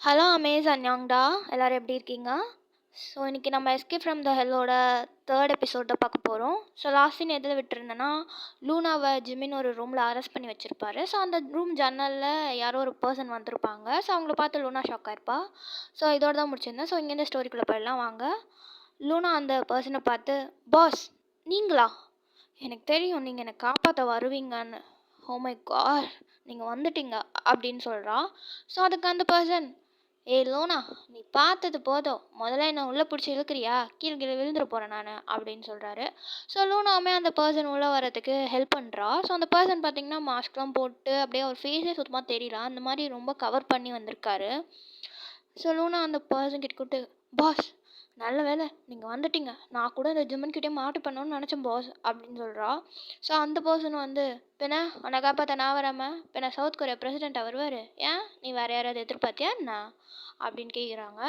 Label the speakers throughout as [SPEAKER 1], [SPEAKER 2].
[SPEAKER 1] Hello Amaze அன்யாங்டா, எல்லாரும் எப்படி இருக்கீங்க? ஸோ இன்றைக்கி நம்ம எஸ்கேப் ஃப்ரம் த ஹெல்லோட தேர்ட் எபிசோட பார்க்க போகிறோம். ஸோ லாஸ்ட் சீன் எதில் விட்டுருந்தேன்னா, லூனாவை ஜிம்மின் ஒரு ரூமில் அரெஸ்ட் பண்ணி வச்சுருப்பாரு. ஸோ அந்த ரூம் ஜன்னலில் யாரோ ஒரு பர்சன் வந்திருப்பாங்க. ஸோ அவங்கள பார்த்து லூனா ஷாக் ஆயிருப்பா. ஸோ இதோட தான் முடிச்சிருந்தேன். ஸோ இங்கேருந்து ஸ்டோரிக்குள்ளே போயிடலாம் வாங்க. லூனா அந்த பர்சனை பார்த்து, பாஸ் நீங்களா? எனக்கு தெரியும் நீங்கள் என்னை காப்பாற்ற வருவீங்கன்னு. ஓ மை காட், நீங்கள் வந்துட்டீங்க அப்படின்னு சொல்கிறா. ஸோ அதுக்கு அந்த பர்சன், ஏய் லோனா, நீ பார்த்தது போதும், முதல்ல என்ன உள்ளே பிடிச்சி இழுக்கிறியா, கீழே கீழே விழுந்துட போகிறேன் நான் அப்படின்னு சொல்கிறாரு. ஸோ லூனாவுமே அந்த பர்சன் உள்ளே வரதுக்கு ஹெல்ப் பண்ணுறா. ஸோ அந்த பர்சன் பார்த்தீங்கன்னா மாஸ்க்லாம் போட்டு அப்படியே ஒரு ஃபேஸே சுத்தமாக தெரியல, அந்த மாதிரி ரொம்ப கவர் பண்ணி வந்திருக்காரு. ஸோ லூனா அந்த பர்சன் கிட்ட கூப்பிட்டு, பாஸ் நல்ல வேலை நீங்கள் வந்துட்டீங்க, நான் கூட இந்த ஜிம்மன்கிட்டே மாட்டு பண்ணணும்னு நினச்சேன் பாஸ் அப்படின்னு சொல்கிறா. ஸோ அந்த பர்சன் வந்து, பின்ன உன்னை காப்பாற்ற நான் வராமல் பின்ன சவுத் கொரியா பிரசிடெண்ட்டாக வருவார், ஏன் நீ வேறு யாராவது எதிர்பார்த்தியா என்ன அப்படின்னு கேட்குறாங்க.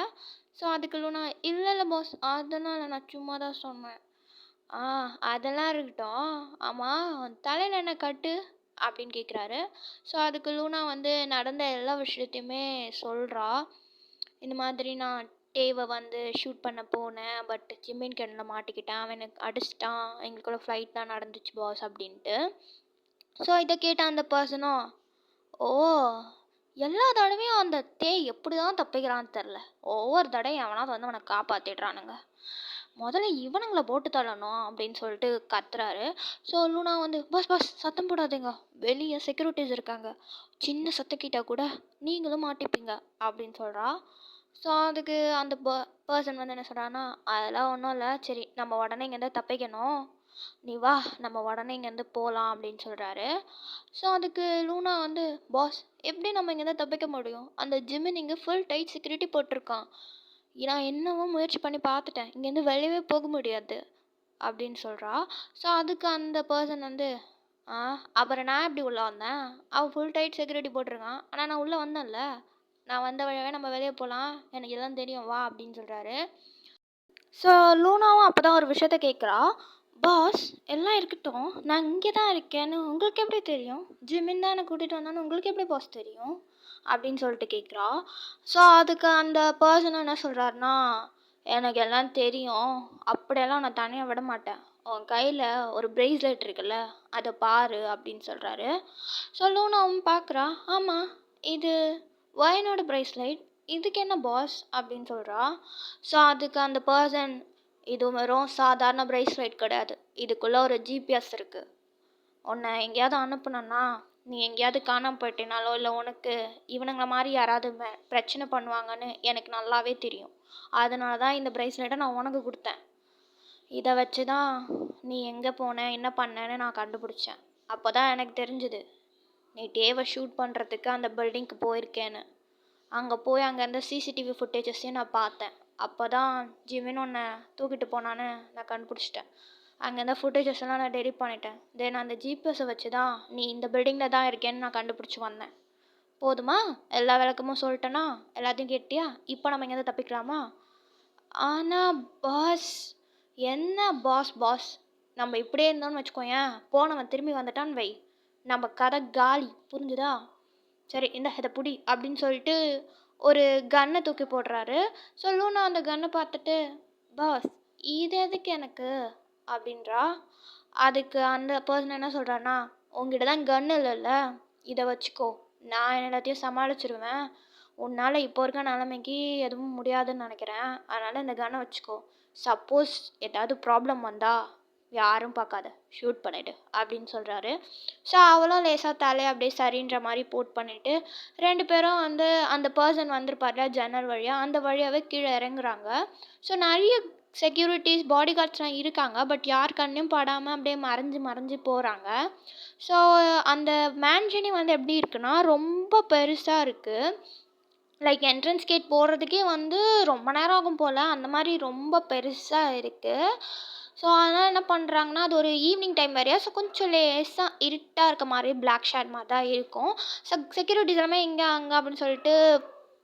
[SPEAKER 1] ஸோ அதுக்கு லூனா, இல்லை இல்லை பாஸ், அதெல்லாம் நான் சும்மா தான் சொன்னேன். ஆ அதெல்லாம் இருக்கட்டும், ஆமாம் தலையில் என்ன கட்டு அப்படின்னு கேட்குறாரு. ஸோ அதுக்கு லூனா வந்து நடந்த எல்லா விஷயத்தையுமே சொல்கிறா. இந்த மாதிரி நான் டேவை வந்து ஷூட் பண்ண போனேன், பட் ஜிம்மின் கிணல மாட்டிக்கிட்டேன், அவன் எனக்கு அடிச்சிட்டான், எங்களுக்குள்ள ஃப்ளைட் தான் நடந்துச்சு பாஸ் அப்படின்ட்டு. ஸோ இதை கேட்ட அந்த பர்சனும், ஓ எல்லா தடவையும் அந்த தேய் எப்படி தான் தப்பிக்கிறான்னு தெரில, ஒவ்வொரு தடவையும் எவனாவது வந்து அவனை காப்பாற்றிடுறானுங்க, முதல்ல இவனுங்களை போட்டு தள்ளணும் அப்படின்னு சொல்லிட்டு கத்துறாரு. ஸோ லூனா வந்து, பாஸ் பாஸ் சத்தம் போடாதீங்க, வெளியே செக்யூரிட்டிஸ் இருக்காங்க, சின்ன சத்தக்கிட்ட கூட நீங்களும் மாட்டிப்பீங்க அப்படின்னு சொல்கிறா. ஸோ அதுக்கு அந்த பர்சன் வந்து என்ன சொல்கிறான்னா, அதெல்லாம் ஒன்றும் இல்லை, சரி நம்ம உடனே இங்கேருந்து தப்பிக்கணும், நீ வா நம்ம உடனே இங்கேருந்து போகலாம் அப்படின்னு சொல்கிறாரு. ஸோ அதுக்கு லூனா வந்து, பாஸ் எப்படி நம்ம இங்கேருந்து தப்பிக்க முடியும், அந்த ஜிம்மின் இங்கே ஃபுல் டைட் செக்யூரிட்டி போட்டிருக்கான், நான் என்னவோ முயற்சி பண்ணி பார்த்துட்டேன், இங்கேருந்து வெளியவே போக முடியாது அப்படின்னு சொல்கிறா. ஸோ அதுக்கு அந்த பர்சன் வந்து, அப்புறம் நான் எப்படி உள்ளே வந்தேன், அவன் ஃபுல் டைட் செக்யூரிட்டி போட்டிருக்கான், ஆனால் நான் உள்ளே வந்தேன்ல, நான் வந்த வழியாவே நம்ம வெளியே போகலாம், எனக்கு இதெல்லாம் தெரியும் வா அப்படின்னு சொல்கிறாரு. ஸோ லூனாவும் அப்போ தான் ஒரு விஷயத்த கேட்குறா, பாஸ் எல்லாம் இருக்கட்டும், நான் இங்கே தான் இருக்கேன்னு உங்களுக்கு எப்படி தெரியும், ஜிம்மின் தான் என்னை கூட்டிகிட்டு வந்தான்னு உங்களுக்கு எப்படி பாஸ் தெரியும் அப்படின்னு சொல்லிட்டு கேட்குறா. ஸோ அதுக்கு அந்த பர்சன் என்ன சொல்கிறாருன்னா, எனக்கு எல்லாம் தெரியும், அப்படியெல்லாம் நான் தனியாக விட மாட்டேன், உன் கையில் ஒரு ப்ரேஸ்லெட் இருக்குல்ல அதை பாரு அப்படின்னு சொல்கிறாரு. ஸோ லூனாவும் பார்க்குறா, ஆமாம் இது ஒயனோட ப்ரேஸ்லெட், இதுக்கு என்ன பாஸ் அப்படின்னு சொல்கிறா. ஸோ அதுக்கு அந்த பர்சன், இது வெறும் சாதாரண ப்ரேஸ்லெட் கிடையாது, இதுக்குள்ளே ஒரு ஜிபிஎஸ் இருக்குது, உன்னை எங்கேயாவது அனுப்புனேன்னா நீ எங்கேயாவது காணாமல் போயிட்டேனாலோ இல்லை உனக்கு இவனுங்களை மாதிரி யாராவது பிரச்சனை பண்ணுவாங்கன்னு எனக்கு நல்லாவே தெரியும், அதனால தான் இந்த ப்ரேஸ்லெட்டை நான் உனக்கு கொடுத்தேன், இதை வச்சு தான் நீ எங்கே போன என்ன பண்ணேன்னு நான் கண்டுபிடிச்சேன், அப்போ தான் எனக்கு தெரிஞ்சுது நீ டேவை ஷூட் பண்ணுறதுக்கு அந்த பில்டிங்க்கு போயிருக்கேன்னு, அங்கே போய் அங்கே இருந்த சிசிடிவி ஃபுட்டேஜஸையும் நான் பார்த்தேன், அப்போ தான் ஜிம்மின் உன்னை தூக்கிட்டு போனான்னு நான் கண்டுபிடிச்சிட்டேன், அங்கே இருந்த ஃபுட்டேஜஸ் எல்லாம் நான் டெலிட் பண்ணிட்டேன், தென் அந்த ஜிபிஎஸை வச்சு தான் நீ இந்த பில்டிங்கில் தான் இருக்கேன்னு நான் கண்டுபிடிச்சி வந்தேன், போதுமா எல்லா விளக்கமும் சொல்லிட்டேன்னா, எல்லாத்தையும் கேட்டியா, இப்போ நம்ம இங்கேருந்து தப்பிக்கலாமா. ஆனால் பாஸ், என்ன பாஸ் பாஸ், நம்ம இப்படியே இருந்தோம்னு வச்சுக்கோயேன், போனவன் திரும்பி வந்துட்டான்னு வை, நம்ம கதை காலி, புரிஞ்சுதா, சரி இந்த இதை புடி அப்படின்னு சொல்லிட்டு ஒரு கன்னை தூக்கி போடுறாரு. ஸோ லூனா அந்த கன்னை பார்த்துட்டு, பாஸ் இது எதுக்கு எனக்கு அப்படின்றா. அதுக்கு அந்த பர்சன் என்ன சொல்கிறான்னா, உங்ககிட்ட தான் கன் இல்லைல்ல, இதை வச்சுக்கோ, நான் எல்லாத்தையும் சமாளிச்சிருவேன், உன்னால் இப்போ இருக்க நிலைமைக்கு எதுவும் முடியாதுன்னு நினைக்கிறேன், அதனால் இந்த கன்னை வச்சுக்கோ, சப்போஸ் ஏதாவது ப்ராப்ளம் வந்தால் யாரும் பார்க்காத ஷூட் பண்ணிவிடு அப்படின்னு சொல்கிறாரு. ஸோ அவளும் லேசாக தலையை அப்படியே சரின்ற மாதிரி போட் பண்ணிவிட்டு ரெண்டு பேரும் வந்து அந்த பர்சன் வந்திருப்பார்ல ஜன்னல் வழியாக, அந்த வழியாகவே கீழே இறங்குறாங்க. ஸோ நிறைய செக்யூரிட்டிஸ் பாடி கார்ட்ஸ்லாம் இருக்காங்க, பட் யார் கண்ணையும் படாமல் அப்படியே மறைஞ்சு மறைஞ்சு போகிறாங்க. ஸோ அந்த மேன்ஷனே வந்து எப்படி இருக்குன்னா ரொம்ப பெருசாக இருக்குது, லைக் என்ட்ரன்ஸ் கேட் போகிறதுக்கே வந்து ரொம்ப நேரம் ஆகும் போல், அந்த மாதிரி ரொம்ப பெருசாக இருக்குது. ஸோ அதனால் என்ன பண்ணுறாங்கன்னா, அது ஒரு ஈவினிங் டைம் வேறையா, ஸோ கொஞ்சம் லேசாக இருட்டாக இருக்க மாதிரி பிளாக் ஷேட் மாதிரி தான் இருக்கும். செக்யூரிட்டிஸ் எல்லாமே இங்கே அங்கே அப்படின்னு சொல்லிட்டு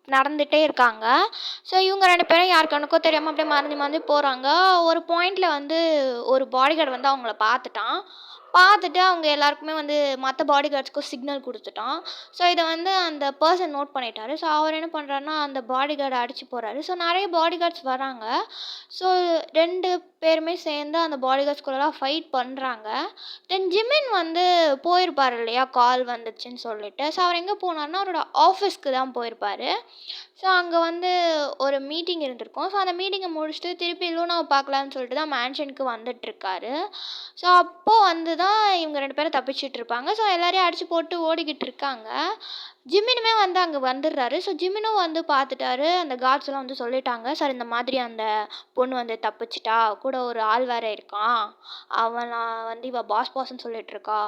[SPEAKER 1] நடந்துகிட்டே இருக்காங்க. ஸோ இவங்க ரெண்டு பேரும் யார் கண்ணுக்கோ தெரியாமல் அப்படியே மறைஞ்சு மறைஞ்சு போகிறாங்க. ஒரு பாயிண்டில் வந்து ஒரு பாடிகார்டு வந்து அவங்கள பார்த்துட்டான். பார்த்துட்டு அவங்க எல்லாருக்குமே வந்து மற்ற பாடி கார்ட்ஸ்க்கும் சிக்னல் கொடுத்துட்டான். ஸோ இதை வந்து அந்த பர்சன் நோட் பண்ணிட்டாரு. ஸோ அவர் என்ன பண்ணுறாருன்னா அந்த பாடி கார்டை அடிச்சு போகிறாரு. ஸோ நிறைய பாடி கார்ட்ஸ் வராங்க. ஸோ 2 பேருமே சேர்ந்து அந்த பாடி கார்ட்ஸ்குள்ளலாம் ஃபைட் பண்ணுறாங்க. தென் ஜிமின் வந்து போயிருப்பார் இல்லையா, கால் வந்துச்சுன்னு சொல்லிட்டு. ஸோ அவர் எங்கே போனார்னா அவரோட ஆஃபீஸ்க்கு தான் போயிருப்பார். ஸோ அங்கே வந்து ஒரு மீட்டிங் இருந்திருக்கும். ஸோ அந்த மீட்டிங்கை முடிச்சுட்டு திருப்பி லூனாவை பார்க்கலான்னு சொல்லிட்டு தான் மேன்ஷனுக்கு வந்துட்டுருக்காரு. ஸோ அப்போது வந்து தான் இவங்க 2 பேரும் தப்பிச்சுட்டு இருப்பாங்க. ஸோ எல்லாரையும் அடிச்சு போட்டு ஓடிக்கிட்டு இருக்காங்க. ஜிமினுமே வந்து அங்கே வந்துடுறாரு. ஸோ ஜிமினும் வந்து பார்த்துட்டாரு. அந்த கார்ட்ஸ்லாம் வந்து சொல்லிட்டாங்க, சார் இந்த மாதிரி அந்த பொண்ணு வந்து தப்பிச்சிட்டா, கூட ஒரு ஆள் வேற இருக்கான், அவன் வந்து இவ பாஸ்ன்னு சொல்லிட்டு இருக்கா,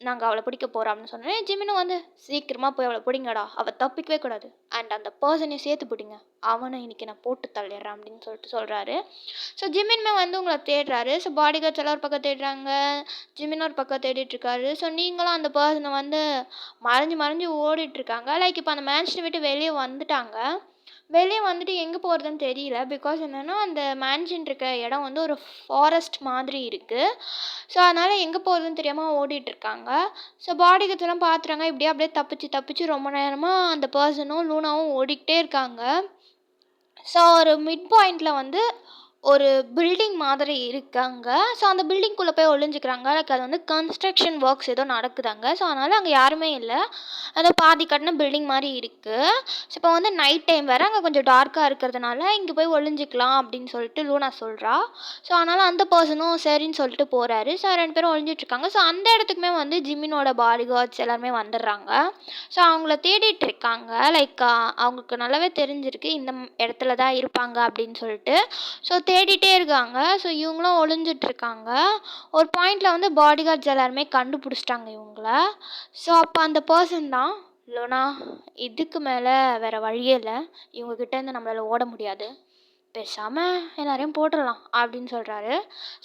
[SPEAKER 1] நாங்கள் அவளை பிடிக்க போகிறோம் அப்படின்னு சொன்னேன். ஜிமினும் வந்து சீக்கிரமாக போய் அவளை பிடிங்கடா, அவள் தப்பிக்கவே கூடாது, அண்ட் அந்த பர்சனையும் சேர்த்து பிடிங்க, அவனை இன்னைக்கு நான் போட்டு தள்ளிடுறேன் அப்படின்னு சொல்லிட்டு சொல்கிறாரு. ஸோ ஜிமினுமே வந்து உங்களை தேடுறாரு. ஸோ பாடி கார்ட்ஸ் எல்லாம் ஒரு பக்கம் தேடுறாங்க, ஜிமின் ஒரு பக்கம் தேடிட்டு இருக்காரு. ஸோ நீங்களும் அந்த பர்சனை வந்து மறைஞ்சு மறைஞ்சு ஓடிட்டுருக்காங்க. லைக் இப்போ அந்த மேன்ஷனை விட்டு வெளியே வந்துட்டாங்க. வெளியே வந்துட்டு எங்கே போகிறதுன்னு தெரியல. பிகாஸ் என்னென்னா அந்த மேன்ஷன் இருக்க இடம் வந்து ஒரு ஃபாரஸ்ட் மாதிரி இருக்குது. ஸோ அதனால் எங்கே போகிறதுன்னு தெரியாமல் ஓடிட்டுருக்காங்க. ஸோ பாடி கார்ட்ஸ் எல்லாம் பார்த்துறாங்க. இப்படியே அப்படியே தப்பிச்சு தப்பிச்சு ரொம்ப நேரமாக அந்த பர்சனும் லூனாவும் ஓடிக்கிட்டே இருக்காங்க. ஸோ ஒரு மிட் பாயிண்டில் வந்து ஒரு பில்டிங் மாதிரி இருக்காங்க. ஸோ அந்த பில்டிங்குள்ளே போய் ஒளிஞ்சிக்கிறாங்க. லைக் அது வந்து கன்ஸ்ட்ரக்ஷன் ஒர்க்ஸ் ஏதோ நடக்குதாங்க. ஸோ அதனால் அங்கே யாருமே இல்லை. அது பாதி கட்டின பில்டிங் மாதிரி இருக்குது. ஸோ இப்போ வந்து நைட் டைம் வேறு, அங்கே கொஞ்சம் டார்க்காக இருக்கிறதுனால இங்கே போய் ஒளிஞ்சிக்கலாம் அப்படின்னு சொல்லிட்டு லூனா சொல்கிறா. ஸோ அதனால் அந்த பர்சனும் சரின்னு சொல்லிட்டு போகிறாரு. ஸோ 2 பேரும் ஒளிஞ்சிட்ருக்காங்க. ஸோ அந்த இடத்துக்குமே வந்து ஜிமினோட பாடி கார்ட்ஸ் எல்லாருமே வந்துடுறாங்க. ஸோ அவங்கள தேடிட்டு இருக்காங்க. லைக் அவங்களுக்கு நல்லாவே தெரிஞ்சிருக்கு இந்த இடத்துல தான் இருப்பாங்க அப்படின்னு சொல்லிட்டு. ஸோ தேடிட்டே இருக்காங்க. ஸோ இவங்களும் ஒளிஞ்சிட்ருக்காங்க. ஒரு பாயிண்டில் வந்து பாடி கார்ட்ஸ் எல்லாருமே கண்டுபிடிச்சிட்டாங்க இவங்கள. ஸோ அப்போ அந்த பர்சன் தான் லூனா, இதுக்கு மேலே வேறு வழியே இல்லை, இவங்ககிட்டேருந்து நம்மளால் ஓட முடியாது, பேசாமல் எல்லாரையும் போட்டுடலாம் அப்படின்னு சொல்கிறாரு.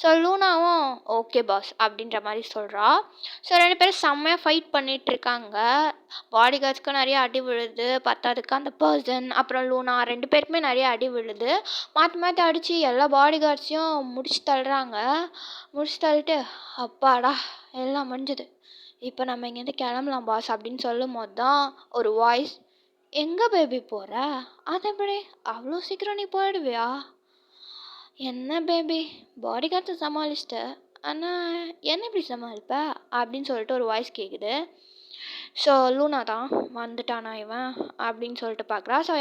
[SPEAKER 1] ஸோ லூனாவும் ஓகே பாஸ் அப்படின்ற மாதிரி சொல்கிறா. ஸோ 2 பேரும் செம்மையாக ஃபைட் பண்ணிகிட்ருக்காங்க. பாடி கார்ட்ஸ்க்கும் நிறைய அடி விழுது, பத்தாதுக்கு அந்த பர்சன் அப்புறம் லூனா 2 பேருக்குமே நிறைய அடி விழுது. மாற்றி மாற்றி அடித்து எல்லா பாடி கார்ட்ஸையும் முடிச்சு தள்ளுறாங்க. முடிச்சு தள்ளிட்டு அப்பாடா எல்லாம் முடிஞ்சுது, இப்போ நம்ம இங்கேருந்து கிளம்பலாம் பாஸ் அப்படின்னு சொல்லும் போது தான் ஒரு வாய்ஸ், எங்கே பேபி போகிற, அது எப்படி அவ்வளோ சீக்கிரம் நீ போயிடுவியா, என்ன பேபி பாடி கார்ட்ஸை சமாளிச்சிட்ட, ஆனால் என்ன இப்படி சமாளிப்ப அப்படின்னு சொல்லிட்டு ஒரு வாய்ஸ் கேட்குது. ஸோ லூனா தான் வந்துட்டானா இவன் அப்படின்னு சொல்லிட்டு பார்க்குறா. ஸோ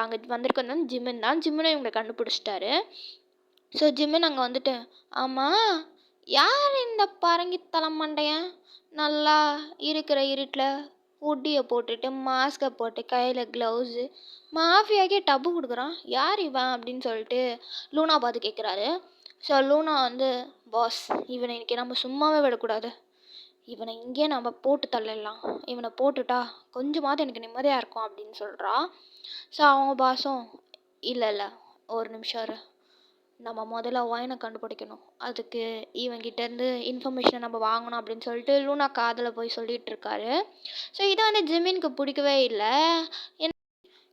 [SPEAKER 1] அங்கே வந்திருக்கிறது வந்து ஜிமின் தான். ஜிமினை இவங்களை கண்டுபிடிச்சிட்டாரு. ஸோ ஜிமின் அங்கே வந்துட்டு, ஆமாம் யார் இந்த பரங்கி தலைமண்டையன், நல்லா இருக்கிற இருட்டில் ஹுட்டியை போட்டுட்டு மாஸ்கை போட்டு கையில் க்ளவுஸு மாஃபியாக்கே டப்பு கொடுக்குறான், யார் இவன் அப்படின்னு சொல்லிட்டு லூனா பார்த்து கேட்குறாரு. ஸோ லூனா வந்து, பாஸ் இவனை இன்றைக்கி நம்ம சும்மாவே விடக்கூடாது, இவனை இங்கேயே நம்ம போட்டு தள்ளிடலாம், இவனை போட்டுட்டா கொஞ்சமாவது எனக்கு நிம்மதியாக இருக்கும் அப்படின்னு சொல்கிறா. ஸோ அவங்க பாஸும், இல்லை ஒரு நிமிஷம் இரு, நம்ம முதல்ல ஒயினை கண்டுபிடிக்கணும், அதுக்கு இவங்கிட்டேருந்து இன்ஃபர்மேஷனை நம்ம வாங்கணும் அப்படின்னு சொல்லிட்டு லூனா காதில் போய் சொல்லிகிட்டு இருக்காரு. ஸோ இதை வந்து ஜிமினுக்கு பிடிக்கவே இல்லை.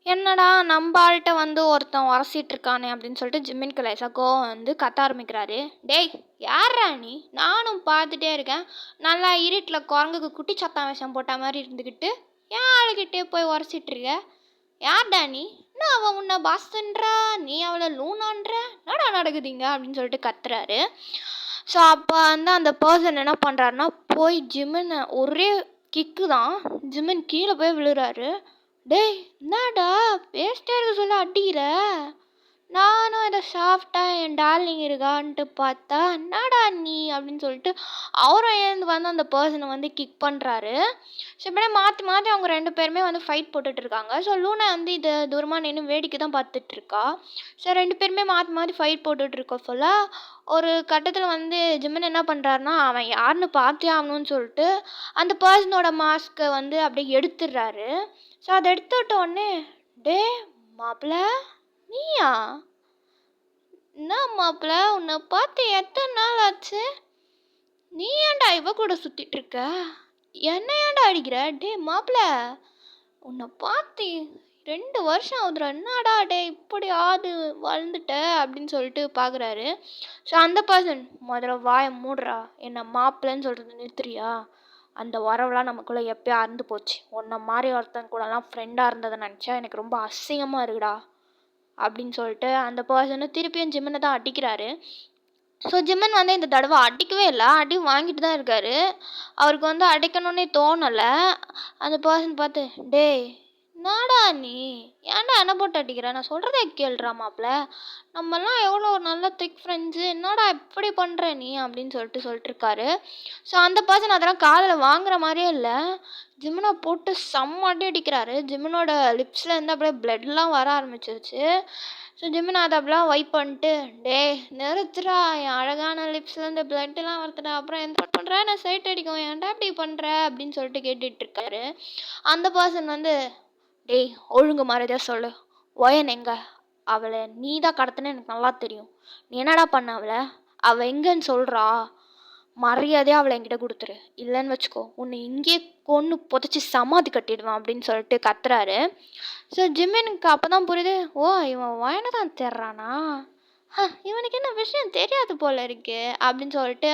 [SPEAKER 1] என்னடா நம்ம ஆள்கிட்ட வந்து ஒருத்தன் உரசிட்டு இருக்கானே அப்படின்னு சொல்லிட்டு ஜிமினுக்கு லேசாக கோவம் வந்து கத்த ஆரம்பிக்கிறாரு. டேய் யாரா நீ, நானும் பார்த்துட்டே இருக்கேன், நல்லா இருட்டில் குரங்குக்கு குட்டி சத்தம் விஷம் போட்ட மாதிரி இருந்துக்கிட்டு ஏன் ஆளுக்கிட்டே போய் உரசிட்ருக்க, யார்டா நீ, என்ன அவன் உன்னை பாஸ்ன்றா, நீ அவளை லூனான்ற, என்னடா நடக்குதுங்க அப்படின்னு சொல்லிட்டு கத்துறாரு. ஸோ அப்போ வந்து அந்த பர்சன் என்ன பண்ணுறாருன்னா போய் ஜிமினை ஒரே கிக்கு தான், ஜிமின் கீழே போய் விழுறாரு. டேய் என்னடா பேசிட்டே இருக்க சொல்ல அடிக்கிற, நானும் இதை சாஃப்டாக என் டார்லிங் இருக்கான்ட்டு பார்த்தா என்னடா நீ அப்படின்னு சொல்லிட்டு அவரும் எழுந்து வந்து அந்த பர்சனை வந்து கிக் பண்ணுறாரு. ஸோ இப்படியே மாற்றி மாற்றி அவங்க 2 பேருமே வந்து ஃபைட் போட்டுட்ருக்காங்க. ஸோ லூனா வந்து இதை தூரமாக நின்று வேடிக்கை தான் பார்த்துட்ருக்கா. ஸோ 2 பேருமே மாற்றி மாற்றி ஃபைட் போட்டுட்ருக்க சொல்ல ஒரு கட்டத்தில் வந்து ஜிமின் என்ன பண்ணுறாருனா அவன் யாருன்னு பார்த்தே ஆகணும்னு சொல்லிட்டு அந்த பர்சனோட மாஸ்க்கை வந்து அப்படியே எடுத்துடுறாரு. ஸோ அதை எடுத்துவிட்ட உடனே, டே மாப்பிள்ள நீயா, என்ன மாப்பிள்ள உன்னை பார்த்து எத்தனை நாள் ஆச்சு, நீ ஏன்டா இவ கூட சுற்றிட்டு இருக்க, என்ன ஏன்டா அடிக்கிற, டே மாப்பிள்ள உன்னை பார்த்து 2 வருஷம் ஆகுதுடா, என்னடா டேய் இப்படி ஆது வளர்ந்துட்ட அப்படின்னு சொல்லிட்டு பார்க்குறாரு. ஸோ அந்த பர்சன், முதல்ல வாய மூடுறா, என்ன மாப்பிள்ளைன்னு சொல்கிறது நிறுத்துறியா? அந்த உறவுலாம் நமக்குள்ளே எப்பயோ அறுந்து போச்சு. உன்னை மாதிரி ஒருத்தன் கூடலாம் ஃப்ரெண்டாக இருந்ததை நினச்சா எனக்கு ரொம்ப அசிங்கமாக இருக்குடா அப்படின்னு சொல்லிட்டு அந்த பர்சனை திருப்பியும் ஜிம்மனை தான் அடிக்கிறாரு. ஸோ ஜிம்மன் வந்து இந்த தடவை அடிக்கவே இல்லை, அடி வாங்கிட்டு தான் இருக்காரு. அவருக்கு வந்து அடிக்கணும்னே தோணலை. அந்த பர்சன் பார்த்து, டேய் என்னடா நீ, ஏன்டா என்ன போட்டு அடிக்கிற, நான் சொல்கிறதே கேளுடா மாப்பிள்ள, நம்மலாம் எவ்வளோ நல்ல திக் ஃப்ரெண்ட்ஸு, என்னடா இப்படி பண்ணுற நீ அப்படின்னு சொல்லிட்டு இருக்காரு. ஸோ அந்த பர்சன் அதெல்லாம் காதில் வாங்குற மாதிரியே இல்லை, ஜிம்மனை போட்டு செம்ம அடி அடிக்கிறாரு. ஜிம்மனோட லிப்ஸ்லேருந்து அப்படியே பிளட்லாம் வர ஆரம்பிச்சிருச்சு. ஸோ ஜிம்மன் அதை அப்படிலாம் வைப் பண்ணிட்டு, டேய் நிறுத்துறா, என் அழகான லிப்ஸ்லேருந்து பிளட்லாம் வருதுடா, அப்புறம் எந்த பண்ணுற, நான் சைட் அடிக்கும், ஏன்டா இப்படி பண்ணுற அப்படின்னு சொல்லிட்டு கேட்டுட்ருக்காரு. அந்த பர்சன் வந்து, டேய் ஒழுங்கு மரியாதையா சொல்லு, ஒயன் எங்க, அவளை நீ தான் கடத்துன்னு எனக்கு நல்லா தெரியும், நீ என்னடா பண்ண அவளை, அவள் எங்கன்னு சொல்கிறா, மரியாதையாக அவளை என்கிட்ட கொடுத்துரு, இல்லைன்னு வச்சுக்கோ உன்னை இங்கேயே கொன்று புதைச்சி சமாதி கட்டிடுவான் அப்படின்னு சொல்லிட்டு கத்துறாரு. ஸோ ஜிம்மினுக்கு அப்போ தான் புரியுது, ஓ இவன் ஒயனை தான் தேடுறானா, இவனுக்கு என்ன விஷயம் தெரியாது போல இருக்கு அப்படின்னு சொல்லிட்டு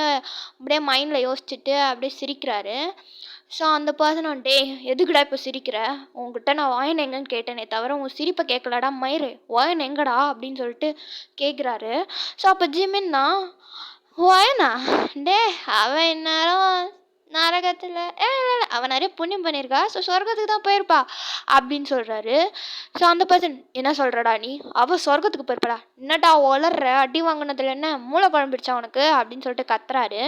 [SPEAKER 1] அப்படியே மைண்டில் யோசிச்சுட்டு அப்படியே சிரிக்கிறாரு. ஸோ அந்த பர்சன், டே எதுக்குடா இப்போ சிரிக்கிற, உங்ககிட்ட நான் வாயன் எங்கன்னு கேட்டேனே தவிர உன் சிரிப்பை கேட்கலடா மயிறு, வாயன் எங்கடா அப்படின்னு சொல்லிட்டு கேட்குறாரு. ஸோ அப்போ ஜிமின்னா, வாயனா, டே அவன் இந்நேரம் நரகத்தில் இல்லை அவன் நிறைய புண்ணியம் பண்ணியிருக்கா, ஸோ சொர்க்கத்துக்கு தான் போயிருப்பா அப்படின்னு சொல்கிறாரு. ஸோ அந்த பர்சன், என்ன சொல்கிறடா நீ, அவள் சொர்க்கத்துக்கு போயிருப்படா, என்னடா வளர்ற, அடி வாங்கினதுல என்ன மூளை குழம்பிடுச்சா உனக்கு அப்படின்னு சொல்லிட்டு கத்துறாரு.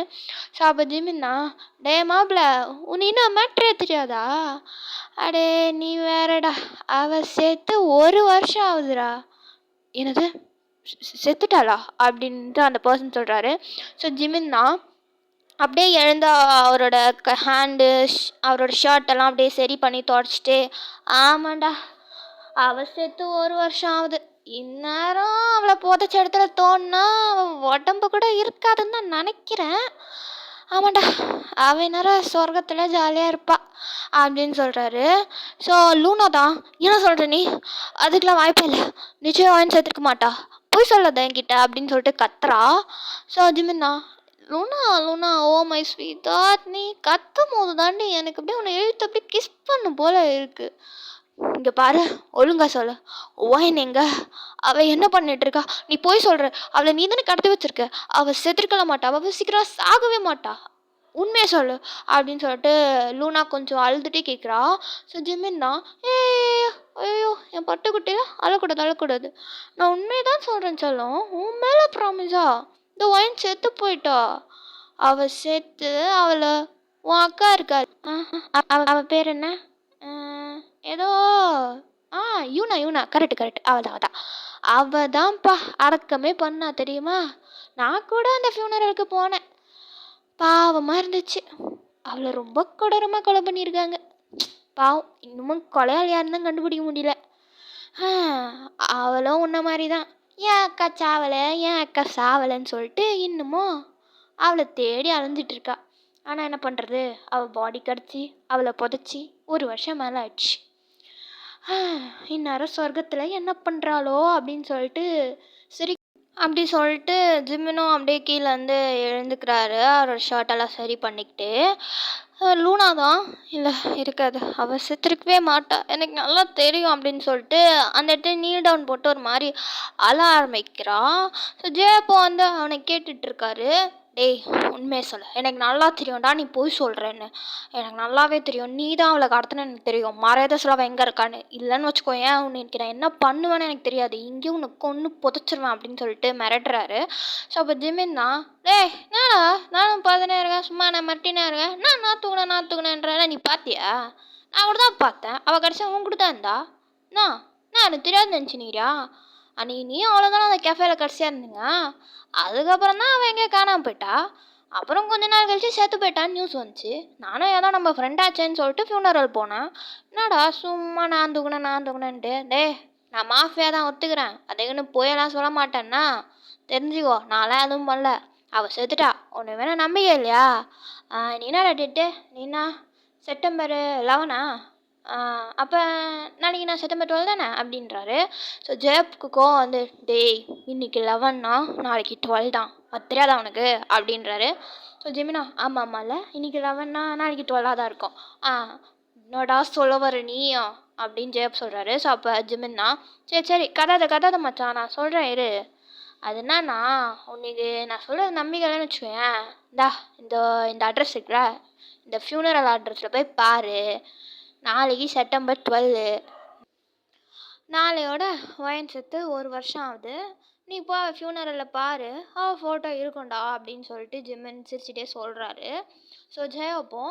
[SPEAKER 1] ஸோ அப்போ ஜிமின்னா, டே மாப்பிள்ள உன் இன்னும் மேட்ரே தெரியாதா, அடே நீ வேறடா, அவள் சேர்த்து 1 வருஷம் ஆகுதுடா, என்னது செத்துட்டாளா அப்படின்ட்டு அந்த பர்சன் சொல்கிறாரு. ஸோ ஜிமின்னா அப்படியே எழுந்த அவரோட ஹேண்டு அவரோட ஷர்ட்டெல்லாம் அப்படியே சரி பண்ணி தொடச்சிட்டு, ஆமாண்டா அவள் செத்து 1 வருஷம் ஆகுது, இந்நேரம் அவளை புதைச்ச இடத்துல தோணுனா அவள் உடம்பு கூட இருக்காதுன்னு தான் நினைக்கிறேன், ஆமாண்டா அவள் நேரம் சொர்க்கத்தில் ஜாலியாக இருப்பா அப்படின்னு சொல்கிறாரு. ஸோ லூனா தான், என்ன சொல்கிற நீ, அதுக்கெலாம் வாய்ப்பே இல்லை, நிச்சயம் வாங்கி சேர்த்துக்க மாட்டா, போய் சொல்லாத என்கிட்ட அப்படின்னு சொல்லிட்டு கத்துறா. ஸோ ஜிமின்னா, Luna Luna oh my sweet, நீ கத்தும் போது தாண்டி எனக்கு அப்படியே உன்னை எழுத்து அப்படியே கிஸ் பண்ணும் போல இருக்கு, இங்கே பாரு ஒழுங்கா சொல்லு, ஒயன் எங்க, அவள் என்ன பண்ணிட்டு இருக்கா, நீ போய் சொல்கிற, அவளை நீ தானே கடத்தி வச்சிருக்க, அவள் செத்துருக்கல மாட்டா, அவள் சீக்கிரம் சாகவே மாட்டா, உண்மையை சொல்லு அப்படின்னு சொல்லிட்டு லூனா கொஞ்சம் அழுதுகிட்டே கேட்குறா. ஸோ ஜிமின் தான், ஐயோ என் பட்டுக்குட்டியில் அழக்கூடாது, நான் உண்மையை தான் சொல்கிறேன் சொல்லும், உன் மேலே ப்ராமிஸா, இந்த ஒயின் செத்து போயிட்டா, அவள் செத்து அவளை உன் அக்கா இருக்காள், அவள் பேர் என்ன, ஏதோ யூனா கரெக்டு அவள் தான்ப்பா அடக்கமே பண்ணா தெரியுமா, நான் கூட அந்த ஃபியூனரலுக்கு போனேன், பாவமாக இருந்துச்சு, அவளை ரொம்ப கொடூரமாக கொலை பண்ணியிருக்காங்க, பாவம் இன்னமும் கொலையால் யாருன்னு தான் கண்டுபிடிக்க முடியல, அவளும் உன்ன மாதிரி தான் என் அக்கா சாவலைன்னு சொல்லிட்டு இன்னமும் அவளை தேடி அலைஞ்சிட்ருக்கா, ஆனால் என்ன பண்ணுறது, அவள் பாடி கிடச்சி அவளை புதைச்சி 1 வருஷம் மேலே ஆயிடுச்சு, இந்நேரம் சொர்க்கத்தில் என்ன பண்ணுறாளோ அப்படின்னு சொல்லிட்டு சரி அப்படி சொல்லிட்டு ஜிம்மினும் அப்படியே கீழே வந்து எழுந்துக்கிறாரு, அவரோட ஷர்ட்டெல்லாம் சரி பண்ணிக்கிட்டு. லூனா தான், இல்லை இருக்காது, அவள் செத்துருக்கவே மாட்டா, எனக்கு நல்லா தெரியும் அப்படின்னு சொல்லிட்டு அந்த இடத்துல நீல் டவுன் போட்டு ஒரு மாதிரி அழ ஆரம்பிக்கிறான். ஸோ ஜேப்போ வந்து அவனை கேட்டுட்ருக்காரு, டேய் உண்மையை சொல்ல, எனக்கு நல்லா தெரியும்டா நீ போய் சொல்கிறேன்னு, எனக்கு நல்லாவே தெரியும், நீ தான் அவளை கடத்துன்னு எனக்கு தெரியும், மரியாதை சொல்ல அவள் எங்கே இருக்கான்னு, இல்லைன்னு வச்சுக்கோ ஏன் உனக்கு நான் என்ன பண்ணுவேன்னு எனக்கு தெரியாது, இங்கேயும் உனக்கு கொன்று புதைச்சிருவேன் அப்படின்னு சொல்லிட்டு மிரட்டுறாரு. ஸோ அப்போ ஜிமின் தான், டேய் நானா நானும் பார்த்துனே இருக்கேன், சும்மா நான் மிரட்டினே இருக்கேன், நான் தூக்குனேன்றேன், நீ பார்த்தியா, நான் கூட தான் பார்த்தேன், அவள் கடைசியாக உன் கூட தான் இருந்தா, நான் எனக்கு தெரியாது நினச்சினியா, அன்றைக்கி நீயும் அவ்வளோதானே அந்த கேஃபேல கடைசியாக இருந்தீங்க, அதுக்கப்புறம் தான் அவன் எங்கேயோ காணாமல் போயிட்டா, அப்புறம் கொஞ்ச நாள் கழிச்சு செத்து போயிட்டான்னு நியூஸ் வந்துச்சு, நானும் ஏதோ நம்ம ஃப்ரெண்டாச்சேன்னு சொல்லிட்டு ஃபியூனரல் போனேன், என்னடா சும்மா நான் தூக்குனேன்ட்டு, நான் மாஃபியா தான் ஒத்துக்கிறேன், அதுக்குன்னு போயெல்லாம் சொல்ல மாட்டேன்னா தெரிஞ்சுக்கோ, நான்லாம் எதுவும் பண்ணல, அவள் செத்துட்டா, ஒன்று வேணா நம்பிக்கை இல்லையா, நீ என்னடா டேட்டு, நீனா செப்டம்பர் 11 அப்போ நாளைக்கு நான் செப்டம்பர் 12 தானே அப்படின்றாரு. ஸோ ஜெயப்புக்கு கோவம் வந்து, டேய் இன்னைக்கு 11னா நாளைக்கு 12 தான், அது தெரியாதா உனக்கு அப்படின்றாரு. ஸோ ஜிமினா, ஆமாம் ஆமாம்ல இன்னைக்கு 11னா நாளைக்கு 12 தான் இருக்கும். என்னடா சொல்ல வர நீயா அப்படின்னு ஜெயப் சொல்கிறாரு. ஸோ அப்போ ஜிமின்னா, சரி சரி கதாத மச்சான், நான் சொல்கிறேன் இரு. அது என்னன்னா, உனக்கு நான் சொல்கிறது நம்பிக்கைன்னு வச்சுக்கோயேன், இந்த இந்த அட்ரஸ் இருக்குல்ல, இந்த ஃபியூனரல் அட்ரஸில் போய் பாரு, நாளைக்கு செப்டம்பர் 12, நாளையோட வயன் செத்து 1 வருஷம் ஆகுது, நீ போ ஃபியூனரலில் பாரு, அவள் ஃபோட்டோ இருக்கும்டா அப்படின்னு சொல்லிட்டு ஜிமின் சிரிச்சிட்டே சொல்கிறாரு. ஸோ ஜெயப்போ,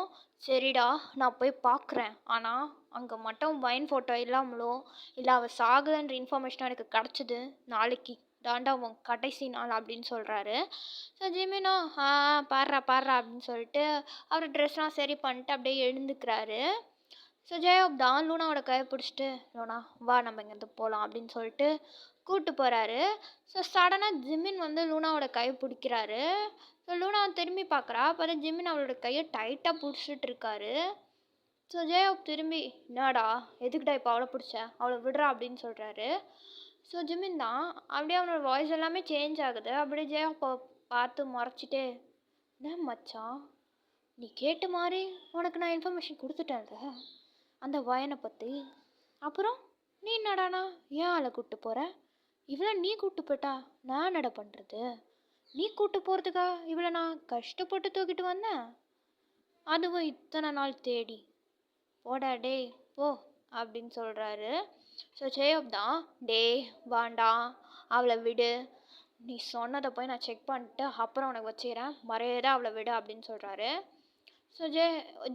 [SPEAKER 1] சரிடா நான் போய் பார்க்குறேன், ஆனால் அங்கே மட்டும் வயன் ஃபோட்டோ இல்லாமலோ இல்லை அவள் சாகலைன்ற இன்ஃபர்மேஷனும் எனக்கு கிடச்சிது, நாளைக்கு தாண்டா உன் கடைசி நாள் அப்படின்னு சொல்கிறாரு. ஸோ ஜிமினோ பாடுறா அப்படின்னு சொல்லிட்டு அவர் ட்ரெஸ்லாம் சரி பண்ணிட்டு அப்படியே எழுந்துக்கிறாரு. ஸோ ஜெயப் தான் லூனாவோட கையை பிடிச்சிட்டு, லூனா வா நம்ம இங்கேருந்து போகலாம் அப்படின்னு சொல்லிட்டு கூப்பிட்டு போகிறாரு. ஸோ சடனாக ஜிமின் வந்து லூனாவோட கையை பிடிக்கிறாரு. ஸோ லூனா திரும்பி பார்க்குறா, அப்போ தான் ஜிமின் அவளோட கையை டைட்டாக பிடிச்சிட்டு இருக்காரு. ஸோ ஜெயப் திரும்பி, என்னடா எதுக்குடா இப்போ அவளை பிடிச்ச, அவளை விடுறா அப்படின்னு சொல்கிறாரு. ஸோ ஜிமின் தான் அப்படியே அவனோட வாய்ஸ் எல்லாமே சேஞ்ச் ஆகுது. அப்படியே ஜெயப்பை பார்த்து முறைச்சிட்டே, என்ன மச்சான் நீ கேட்ட மாதிரி உனக்கு நான் இன்ஃபர்மேஷன் கொடுத்துட்டேன்ல அந்த வயனை பற்றி, அப்புறம் நீ என்னடானா ஏன் ஆளை கூப்பிட்டு போகிற, இவ்வளோ நீ கூப்பிட்டு போயிட்டா நான் என்னடா பண்ணுறது, நீ கூப்பிட்டு போகிறதுக்கா இவ்வளோ நான் கஷ்டப்பட்டு தூக்கிட்டு வந்தேன், அதுவும் இத்தனை நாள் தேடி, போடா டே போ அப்படின்னு சொல்கிறாரு. ஸோ ஜெயப் தான், டே வாண்டா அவளை விடு, நீ சொன்னதை போய் நான் செக் பண்ணிட்டு அப்புறம் உனக்கு வச்சுக்கிறேன், மறையதா அவளை விடு அப்படின்னு சொல்கிறாரு. ஸோ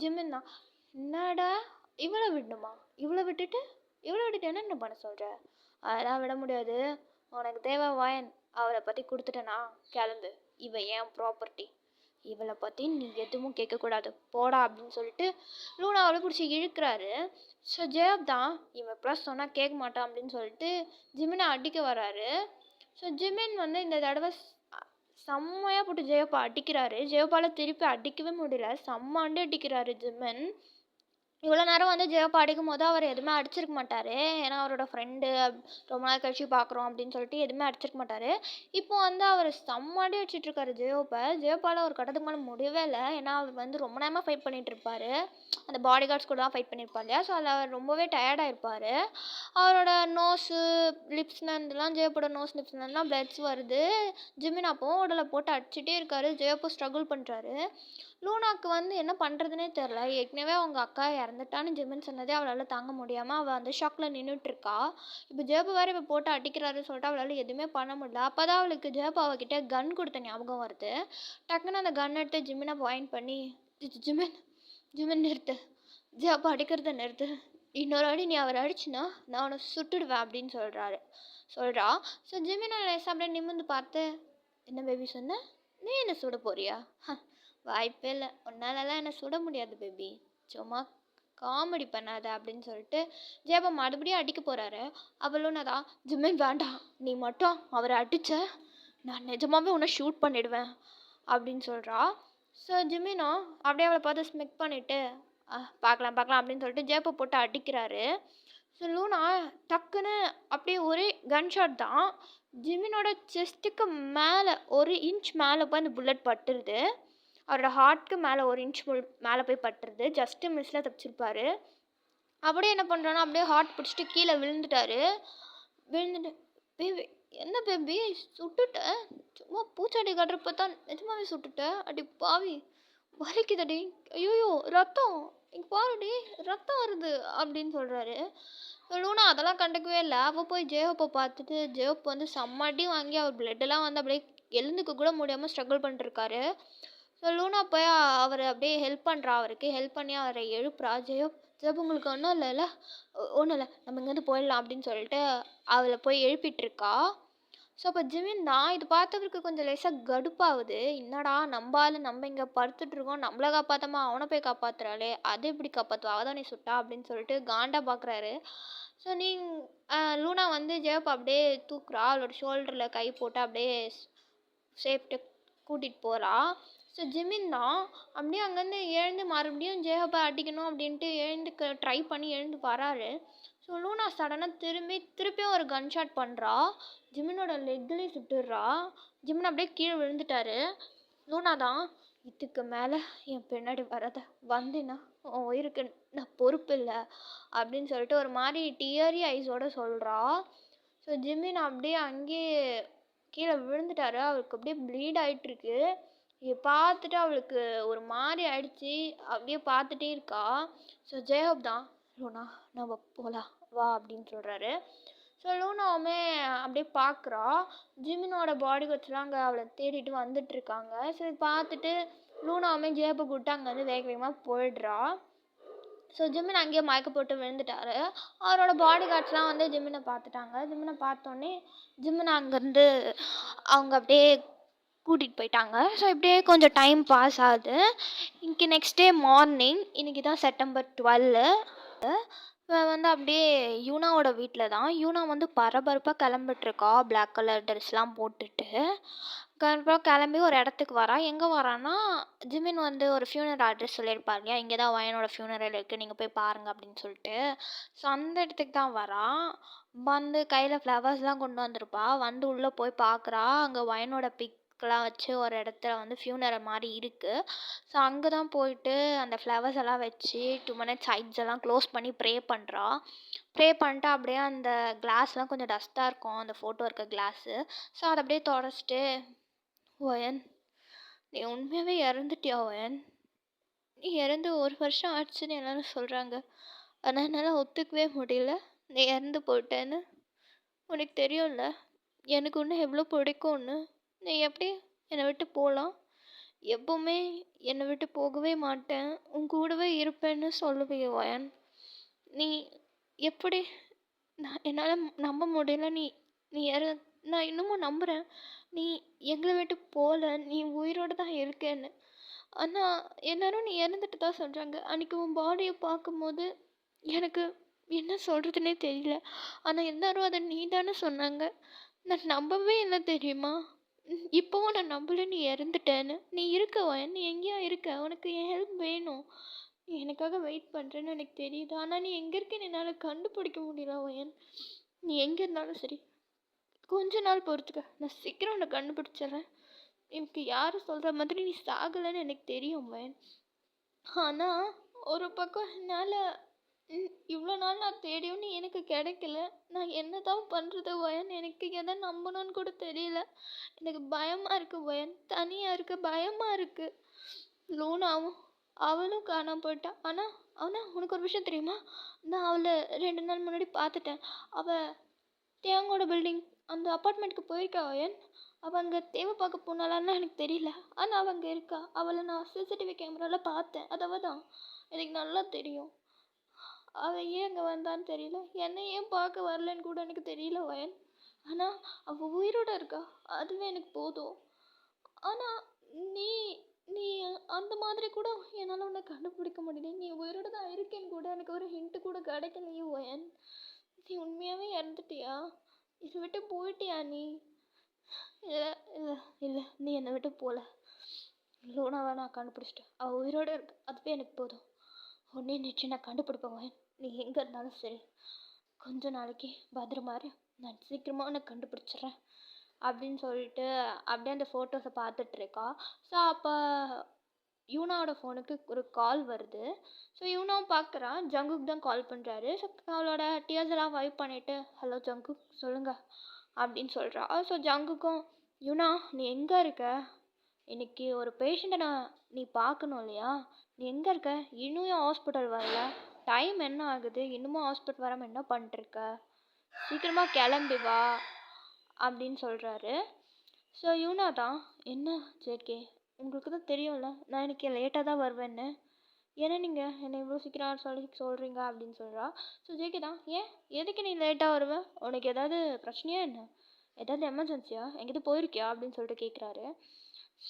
[SPEAKER 1] ஜிமின் தான், என்னடா இவ்வளோ விடணுமா, இவ்வளோ விட்டுட்டு என்ன பண்ண சொல்கிற, அதெல்லாம் விட முடியாது, உனக்கு தேவை வயன், அவளை பற்றி கொடுத்துட்டேனா கிளம்பு, இவன் ஏன் ப்ராப்பர்ட்டி, இவளை பற்றி நீ எதுவும் கேட்கக்கூடாது போடா அப்படின்னு சொல்லிட்டு லூனா அவளை பிடிச்சி இழுக்கிறாரு. ஸோ ஜெயப் தான், இவன் ப்ளஸ் சொன்னால் கேட்க மாட்டான் அப்படின்னு சொல்லிட்டு ஜிமினை அடிக்க வராரு. ஸோ ஜிமின் வந்து இந்த தடவை செம்மையாக போட்டு ஜெயப்பா அடிக்கிறாரு. ஜெயப்பால் திருப்பி அடிக்கவே முடியல, செம்ம அடி அடிக்கிறாரு ஜிமின். இவ்வளோ நேரம் வந்து ஜெயப்பா அடிக்கும் போது அவர் எதுவுமே அடிச்சிருக்க மாட்டார், ஏன்னா அவரோட ஃப்ரெண்டு ரொம்ப நாள் கழிச்சு பார்க்குறோம் அப்படின்னு சொல்லிட்டு எதுவுமே அடிச்சிருக்க மாட்டார். இப்போ வந்து அவர் செம்ம அடி அடிச்சிட்ருக்காரு ஜெயப்பால் ஒரு கட்டத்துக்கு மேலே முடியவே இல்லை, ஏன்னா அவர் வந்து ரொம்ப நேரமாக ஃபைட் பண்ணிகிட்டு இருப்பார், அந்த பாடி கார்ட்ஸ் கூட தான் ஃபைட் பண்ணியிருப்பார் இல்லையா. ஸோ அதில் அவர் ரொம்பவே டயர்டாக இருப்பார். அவரோட நோஸு லிப்ஸ்லேருந்துலாம் ஜெயப்போட நோஸ் லிப்ஸ்லேருந்துலாம் பிளட்ஸ் வருது. ஜிமின் அப்போவும் உடலை போட்டு அடிச்சுட்டே இருக்காரு. ஜெயப்போ ஸ்ட்ரகிள் பண்ணுறாரு. லூனாக்கு வந்து என்ன பண்ணுறதுனே தெரில, ஏற்கனவே அவங்க அக்கா இறந்துட்டான்னு ஜிமின் சொன்னதே அவளால் தாங்க முடியாமல் அவள் அந்த ஷாக்கில் நின்றுட்டுருக்கா. இப்போ ஜெயப்பு வேறு இப்போ போட்டு அடிக்கிறாருன்னு சொல்லிட்டு அவளால் எதுவுமே பண்ண முடியல. அப்போ தான் அவளுக்கு ஜெயப்பு அவகிட்ட கன் கொடுத்த ஞாபகம் வருது. டக்குன்னு அந்த கன் எடுத்து ஜிமினை பாயிண்ட் பண்ணி, ஜிமின் நிறுத்து, ஜெயப்பு அடிக்கிறத நிறுத்து, இன்னொரு அடி நீ அவரை அடிச்சுன்னா நான் அவனை சுட்டுடுவேன் அப்படின்னு சொல்கிறா. ஸோ ஜிமினை லேசாக அப்படியே நிமிர்ந்து பார்த்து, என்ன பேபி சொன்ன, நீ என்ன சுட போறியா, வாய்ப்பே இல்லை, உன்னாலலாம் என்னை சுட முடியாது பேபி, சும்மா காமெடி பண்ணாத அப்படின்னு சொல்லிட்டு ஜெயப்பா மறுபடியும் அடிக்க போகிறாரு. அவளும் தான், ஜிமின் வேண்டாம், நீ மட்டும் அவரை அடித்த நான் நிஜமாவே உன்னை ஷூட் பண்ணிடுவேன் அப்படின்னு சொல்கிறா. ஸோ ஜிமினும் அப்படியே அவளை பார்த்து ஸ்மெக் பண்ணிவிட்டு, பார்க்கலாம் அப்படின்னு சொல்லிட்டு ஜெயப்பா போட்டு அடிக்கிறாரு. ஸோ லூனா டக்குன்னு அப்படியே ஒரே கன் ஷாட் தான், ஜிமினோட செஸ்ட்டுக்கு மேலே 1 இன்ச் மேலே போய் அந்த புல்லட் பட்டுருது. அவரோட ஹார்ட்க்கு மேலே 1 இன்ச் மேலே போய் பட்டுருது. ஜஸ்ட்டு மிஸ்ஸில் தப்பிச்சிருப்பார். அப்படியே என்ன பண்ணுறோன்னா அப்படியே ஹார்ட் பிடிச்சிட்டு கீழே விழுந்துட்டாரு. பேபி என்ன பேபி சுட்டுட்ட, சும்மா பூச்சாடி காட்டுறப்ப தான் நிஜமாவே சுட்டுட்ட, அடி பாவி வலிக்குதடி, ஐயோயோ ரத்தம், இங்கே பாருடி ரத்தம் வருது அப்படின்னு சொல்கிறாரு. லூனா அதெல்லாம் கண்டுக்கவே இல்லை. அவள் போய் ஜெயப்பை பார்த்துட்டு ஜெயப் வந்து செம்மடி வாங்கி அவர் பிளட்டெல்லாம் வந்து அப்படியே எழுந்துக்க கூட முடியாமல் ஸ்ட்ரகிள் பண்ணிட்டுருக்காரு. ஸோ லூனா போய் அவரை அப்படியே ஹெல்ப் பண்ணுறா, அவருக்கு ஹெல்ப் பண்ணி அவரை எழுப்புறா. ஜெயப் உங்களுக்கு ஒன்றும் இல்லைல்ல, ஒன்றும் இல்லை நம்ம இங்கேருந்து போயிடலாம் அப்படின்னு சொல்லிட்டு அவளை போய் எழுப்பிட்டுருக்கா. ஸோ அப்போ ஜிமின் தான் இது பார்த்தவருக்கு கொஞ்சம் லேசாக கடுப்பாகுது, என்னடா நம்ம இங்கே படுத்துட்ருக்கோம், நம்மளை காப்பாற்றாம அவனை போய் காப்பாற்றுறாளே, அதை எப்படி காப்பாற்றுவா, அவள் தானே சுட்டா அப்படின்னு சொல்லிட்டு காண்டா பார்க்குறாரு. ஸோ லூனா வந்து ஜெயப் அப்படியே தூக்குறா, அவளோட ஷோல்டரில் கை போட்டு அப்படியே சேஃப்ட்டு கூட்டிகிட்டு போகிறா. ஸோ ஜிமின் தான் அப்படியே அங்கேருந்து எழுந்து மறுபடியும் ஜேஹப்பை அடிக்கணும் அப்படின்ட்டு எழுந்து ட்ரை பண்ணி எழுந்து வராரு. ஸோ லூனா சடனாக திருப்பியும் ஒரு கன் ஷாட் பண்ணுறா. ஜிமினோட லெக்லேயே சுட்டுடுறா. ஜிமின் அப்படியே கீழே விழுந்துட்டாரு. லூனா தான், இதுக்கு மேலே என் பின்னாடி வந்தேன்னா உன் உயிருக்கு நான் பொறுப்பு இல்லை அப்படின்னு சொல்லிட்டு ஒரு மாதிரி டியரி ஐஸோட சொல்கிறா. ஸோ ஜிமின் அப்படியே அங்கேயே கீழே விழுந்துட்டாரு. அவருக்கு அப்படியே ப்ளீட் ஆகிட்டுருக்கு. இதை பார்த்துட்டு அவளுக்கு ஒரு மாதிரி ஆயிடுச்சு. அப்படியே பார்த்துட்டே இருக்கா. ஸோ ஜேஹப் தான், லூனா நம்ம போகலாம் வா அப்படின்னு சொல்கிறாரு. ஸோ லூனாவுமே அப்படியே பார்க்குறா. ஜிமினோட பாடி கார்ட்ஸ்லாம் அங்கே அவளை தேடிட்டு வந்துட்டுருக்காங்க. ஸோ இதை பார்த்துட்டு லூனாவுமே ஜேஹப்பை கூப்பிட்டு அங்கேருந்து வேக வேகமாக போயிடுறா. ஸோ ஜிமின் அங்கேயே மயக்க போட்டு விழுந்துட்டாரு. அவரோட பாடி கார்ட்ஸ்லாம் வந்து ஜிமினை பார்த்துட்டாங்க. ஜிமினை பார்த்தோன்னே ஜிமினை அங்கேருந்து அவங்க அப்படியே கூட்டிகிட்டு போயிட்டாங்க. ஸோ இப்படியே கொஞ்சம் டைம் பாஸ் ஆகுது. இன்னைக்கு நெக்ஸ்ட் டே மார்னிங், இன்றைக்கி தான் September 12. வந்து அப்படியே யூனாவோட வீட்டில் தான். யூனா வந்து பரபரப்பாக கிளம்பிட்டுருக்கா, பிளாக் கலர் ட்ரெஸ்லாம் போட்டுட்டு. அப்புறம் கிளம்பி ஒரு இடத்துக்கு வரா. எங்கே வரான்னா, ஜிமின் வந்து ஒரு ஃபியூனரல் அட்ரஸ் சொல்லியிருப்பார் இல்லையா, இங்கே தான் வயனோட ஃபியூனரல் இருக்குது, நீங்கள் போய் பாருங்கள் அப்படின்னு சொல்லிட்டு. ஸோ அந்த இடத்துக்கு தான் வரா. வந்து கையில் ஃப்ளவர்ஸ்லாம் கொண்டு வந்திருப்பா. வந்து உள்ளே போய் பார்க்குறா. அங்கே வயனோட பிக்லாம் வச்சு ஒரு இடத்துல வந்து ஃபியூனரல் மாதிரி இருக்குது. ஸோ அங்கே தான் போயிட்டு அந்த ஃப்ளவர்ஸ் எல்லாம் வச்சு 2 minutes சைட்ஸ் எல்லாம் க்ளோஸ் பண்ணி ப்ரே பண்ணுறா. ப்ரே பண்ணிட்டு அப்படியே அந்த கிளாஸ்லாம் கொஞ்சம் டஸ்ட்டாக இருக்கும், அந்த ஃபோட்டோ இருக்க கிளாஸு. ஸோ அதை அப்படியே தொடச்சிட்டு, வயன் நீ உண்மையாகவே இறந்துட்டியா வயன்? நீ இறந்து 1 வருஷம் ஆச்சுன்னு எல்லாரும் சொல்கிறாங்க. ஆனால் என்னால் ஒத்துக்கவே முடியல நீ இறந்து போயிட்டேன்னு. உனக்கு தெரியும்ல எனக்கு இன்னும் எவ்வளோ பிடிக்கும்னு. நீ எப்படி என்னை விட்டு போகலாம்? எப்போவுமே என்னை விட்டு போகவே மாட்டேன், உன் கூடவே இருப்பேன்னு சொல்லுவியே வயன். நீ எப்படி? என்னால் நம்ப முடியல. நீ நீ நான் இன்னமும் நம்புகிறேன் நீ எங்களை விட்டு போகல, நீ உயிரோடு தான் இருக்கேன்னு. ஆனால் எல்லாரும் நீ இறந்துட்டு தான் சொல்கிறாங்க. அன்றைக்கி உன் பாடியை பார்க்கும்போது எனக்கு என்ன சொல்கிறதுனே தெரியல. ஆனால் எல்லாரும் அதை நீ தானே சொன்னாங்க. நான் நம்பவே இல்லை தெரியுமா? இப்போவும் நான் நம்பலை நீ இறந்துட்டேன்னு. நீ இருக்க வயன், நீ எங்கேயா இருக்க? உனக்கு என் ஹெல்ப் வேணும். நீ எனக்காக வெயிட் பண்ணுறேன்னு எனக்கு தெரியுது. ஆனால் நீ எங்கே இருக்கேன்னு என்னால் கண்டுபிடிக்க முடியல வயன். நீ எங்கே இருந்தாலும் சரி, கொஞ்ச நாள் பொறுத்துக்க, நான் சீக்கிரம் உன்னை கண்டுபிடிச்சிட்றேன். எனக்கு யார் சொல்கிற மாதிரி நீ சாகலைன்னு எனக்கு தெரியும் வயன். ஆனால் ஒரு பக்கம் என்னால் இவ்வளோ நாள் நான் தேடியும் நீ எனக்கு கிடைக்கல. நான் என்ன தான் பண்ணுறது வயன்? எனக்கு எதை நம்பணும்னு கூட தெரியல. எனக்கு பயமாக இருக்குது வயன், தனியாக இருக்க பயமாக இருக்குது. லூனாவும் அவளும் காணாமல் போயிட்டான். ஆனால் உனக்கு ஒரு விஷயம் தெரியுமா? நான் அவளை 2 நாள் முன்னாடி பார்த்துட்டேன். அவள் தேங்கோட பில்டிங் அந்த அப்பார்ட்மெண்ட்டுக்கு போயிருக்கா வயன். அவள் அங்கே தேவை பார்க்க போனாலான்னு எனக்கு தெரியல. ஆனால் அவள் அங்கே இருக்கா. அவளை நான் சிசிடிவி கேமராவில் பார்த்தேன். அது தான் எனக்கு நல்லா தெரியும். அவள் ஏன் அங்கே வந்தான்னு தெரியல, என்னை ஏன் பார்க்க வரலன்னு கூட எனக்கு தெரியல வயன். ஆனால் அவள் உயிரோடு இருக்கா, அதுவே எனக்கு போதும். ஆனால் நீ நீ அந்த மாதிரி கூட என்னால் உன்னை கண்டுபிடிக்க முடியல. நீ உயிரோடு தான் இருக்கேன்னு கூட எனக்கு ஒரு ஹிண்ட்டு கூட கிடைக்கலையே வயன். நீ உண்மையாகவே இறந்துட்டியா? இதை விட்டு போயிட்டியா நீ? இல்லை இல்லை இல்லை, நீ என்னை விட்டு போகல. லூனாவை நான் கண்டுபிடிச்சிட்டேன், அவள் உயிரோடு இருக்கு, அதுவே எனக்கு போதும். உடனே நிச்சயம் நான் கண்டுபிடிப்பேன் வயன். நீ எங்கே இருந்தாலும் சரி, கொஞ்ச நாளைக்கு பத்திரமாரு, நான் சீக்கிரமாக உன்னை கண்டுபிடிச்சிட்றேன் அப்படின்னு சொல்லிட்டு அப்படியே அந்த ஃபோட்டோஸை பார்த்துட்ருக்கா. ஸோ அப்போ யூனாவோட ஃபோனுக்கு ஒரு கால் வருது. ஸோ யூனாவும் பார்க்குறான். ஜங்குக் தான் கால் பண்ணுறாரு. ஸோ அவளோட டியர்ஸ் எல்லாம் வைப் பண்ணிவிட்டு, ஹலோ ஜங்குக் சொல்லுங்கள் அப்படின்னு சொல்கிறா. ஸோ ஜங்குக்கும், யூனா நீ எங்கே இருக்க? இன்னைக்கு ஒரு பேஷண்ட்டை நீ பார்க்கணும் இல்லையா? நீ எங்கே இருக்க? இன்னும் ஏன் ஹாஸ்பிட்டல் வரல? டைம் என்ன ஆகுது? இன்னமும் ஹாஸ்பிட்டல் வராமல் என்ன பண்ணிட்டுருக்க? சீக்கிரமாக கிளம்பி வா அப்படின்னு சொல்கிறாரு. ஸோ யூனா தான், என்ன ஜேகே, உங்களுக்கு தான் தெரியும்ல நான் இன்னைக்கு லேட்டாக தான் வருவேன்னு. ஏன்னா நீங்கள் என்னை இவ்வளோ சீக்கிரம் சொல்கிறீங்க அப்படின்னு சொல்கிறா. ஸோ ஜேகே தான், ஏன் எதுக்கு நீ லேட்டாக வருவ? உனக்கு ஏதாவது பிரச்சனையா என்ன? ஏதாவது எமர்ஜென்சியா? எங்கேயாவது போயிருக்கியா அப்படின்னு சொல்லிட்டு கேட்குறாரு.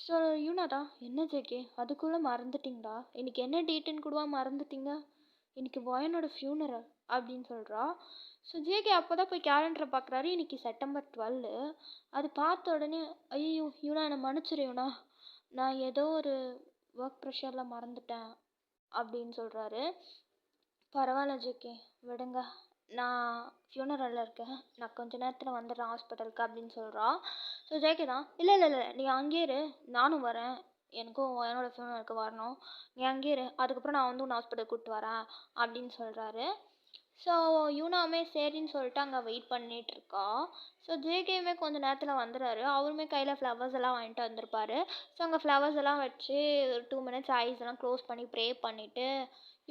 [SPEAKER 1] ஸோ யூனா தான், என்ன ஜேகே அதுக்குள்ளே மறந்துட்டிங்களா? இன்றைக்கி என்ன டேட்டுன்னு கூடவா மறந்துட்டீங்க? இன்றைக்கி வயனோட ஃபியூனரல் அப்படின்னு சொல்கிறா. ஸோ ஜேகே அப்போ தான் போய் கேலண்டரை பார்க்குறாரு. இன்றைக்கி September 12. அது பார்த்த உடனே, ஐயோ யூனா என்னை மன்னிச்சிரு யூனா, நான் ஏதோ ஒரு ஒர்க் ப்ரெஷரில் மறந்துட்டேன் அப்படின்னு சொல்கிறாரு. பரவாயில்ல ஜேகே, விடுங்க. நான் ஃப்யூனரலில் இருக்கேன். நான் கொஞ்ச நேரத்தில் வந்துடுறேன் ஹாஸ்பிட்டலுக்கு அப்படின்னு சொல்கிறா. ஸோ ஜேகே தான், இல்லை இல்லை இல்லை, நீ அங்கேயே இரு, நானும் வரேன். எனக்கும் என்னோட ஃப்யூனருக்கு வரணும். நீ அங்கேயே இரு, அதுக்கப்புறம் நான் வந்து உன்னை ஹாஸ்பிட்டலுக்கு கூப்பிட்டு வரேன் அப்படின்னு சொல்கிறாரு. ஸோ யூனாவுமே சரின்னு சொல்லிட்டு அங்கே வெயிட் பண்ணிட்டு இருக்கா. ஸோ ஜேகேயுமே கொஞ்ச நேரத்தில் வந்துடுறாரு. அவருமே கையில் ஃப்ளவர்ஸ் எல்லாம் வாங்கிட்டு வந்திருப்பாரு. ஸோ அங்கே ஃப்ளவர்ஸ் எல்லாம் வச்சு ஒரு 2 மினிட்ஸ் ஐஸ் எல்லாம் க்ளோஸ் பண்ணி ப்ரே பண்ணிவிட்டு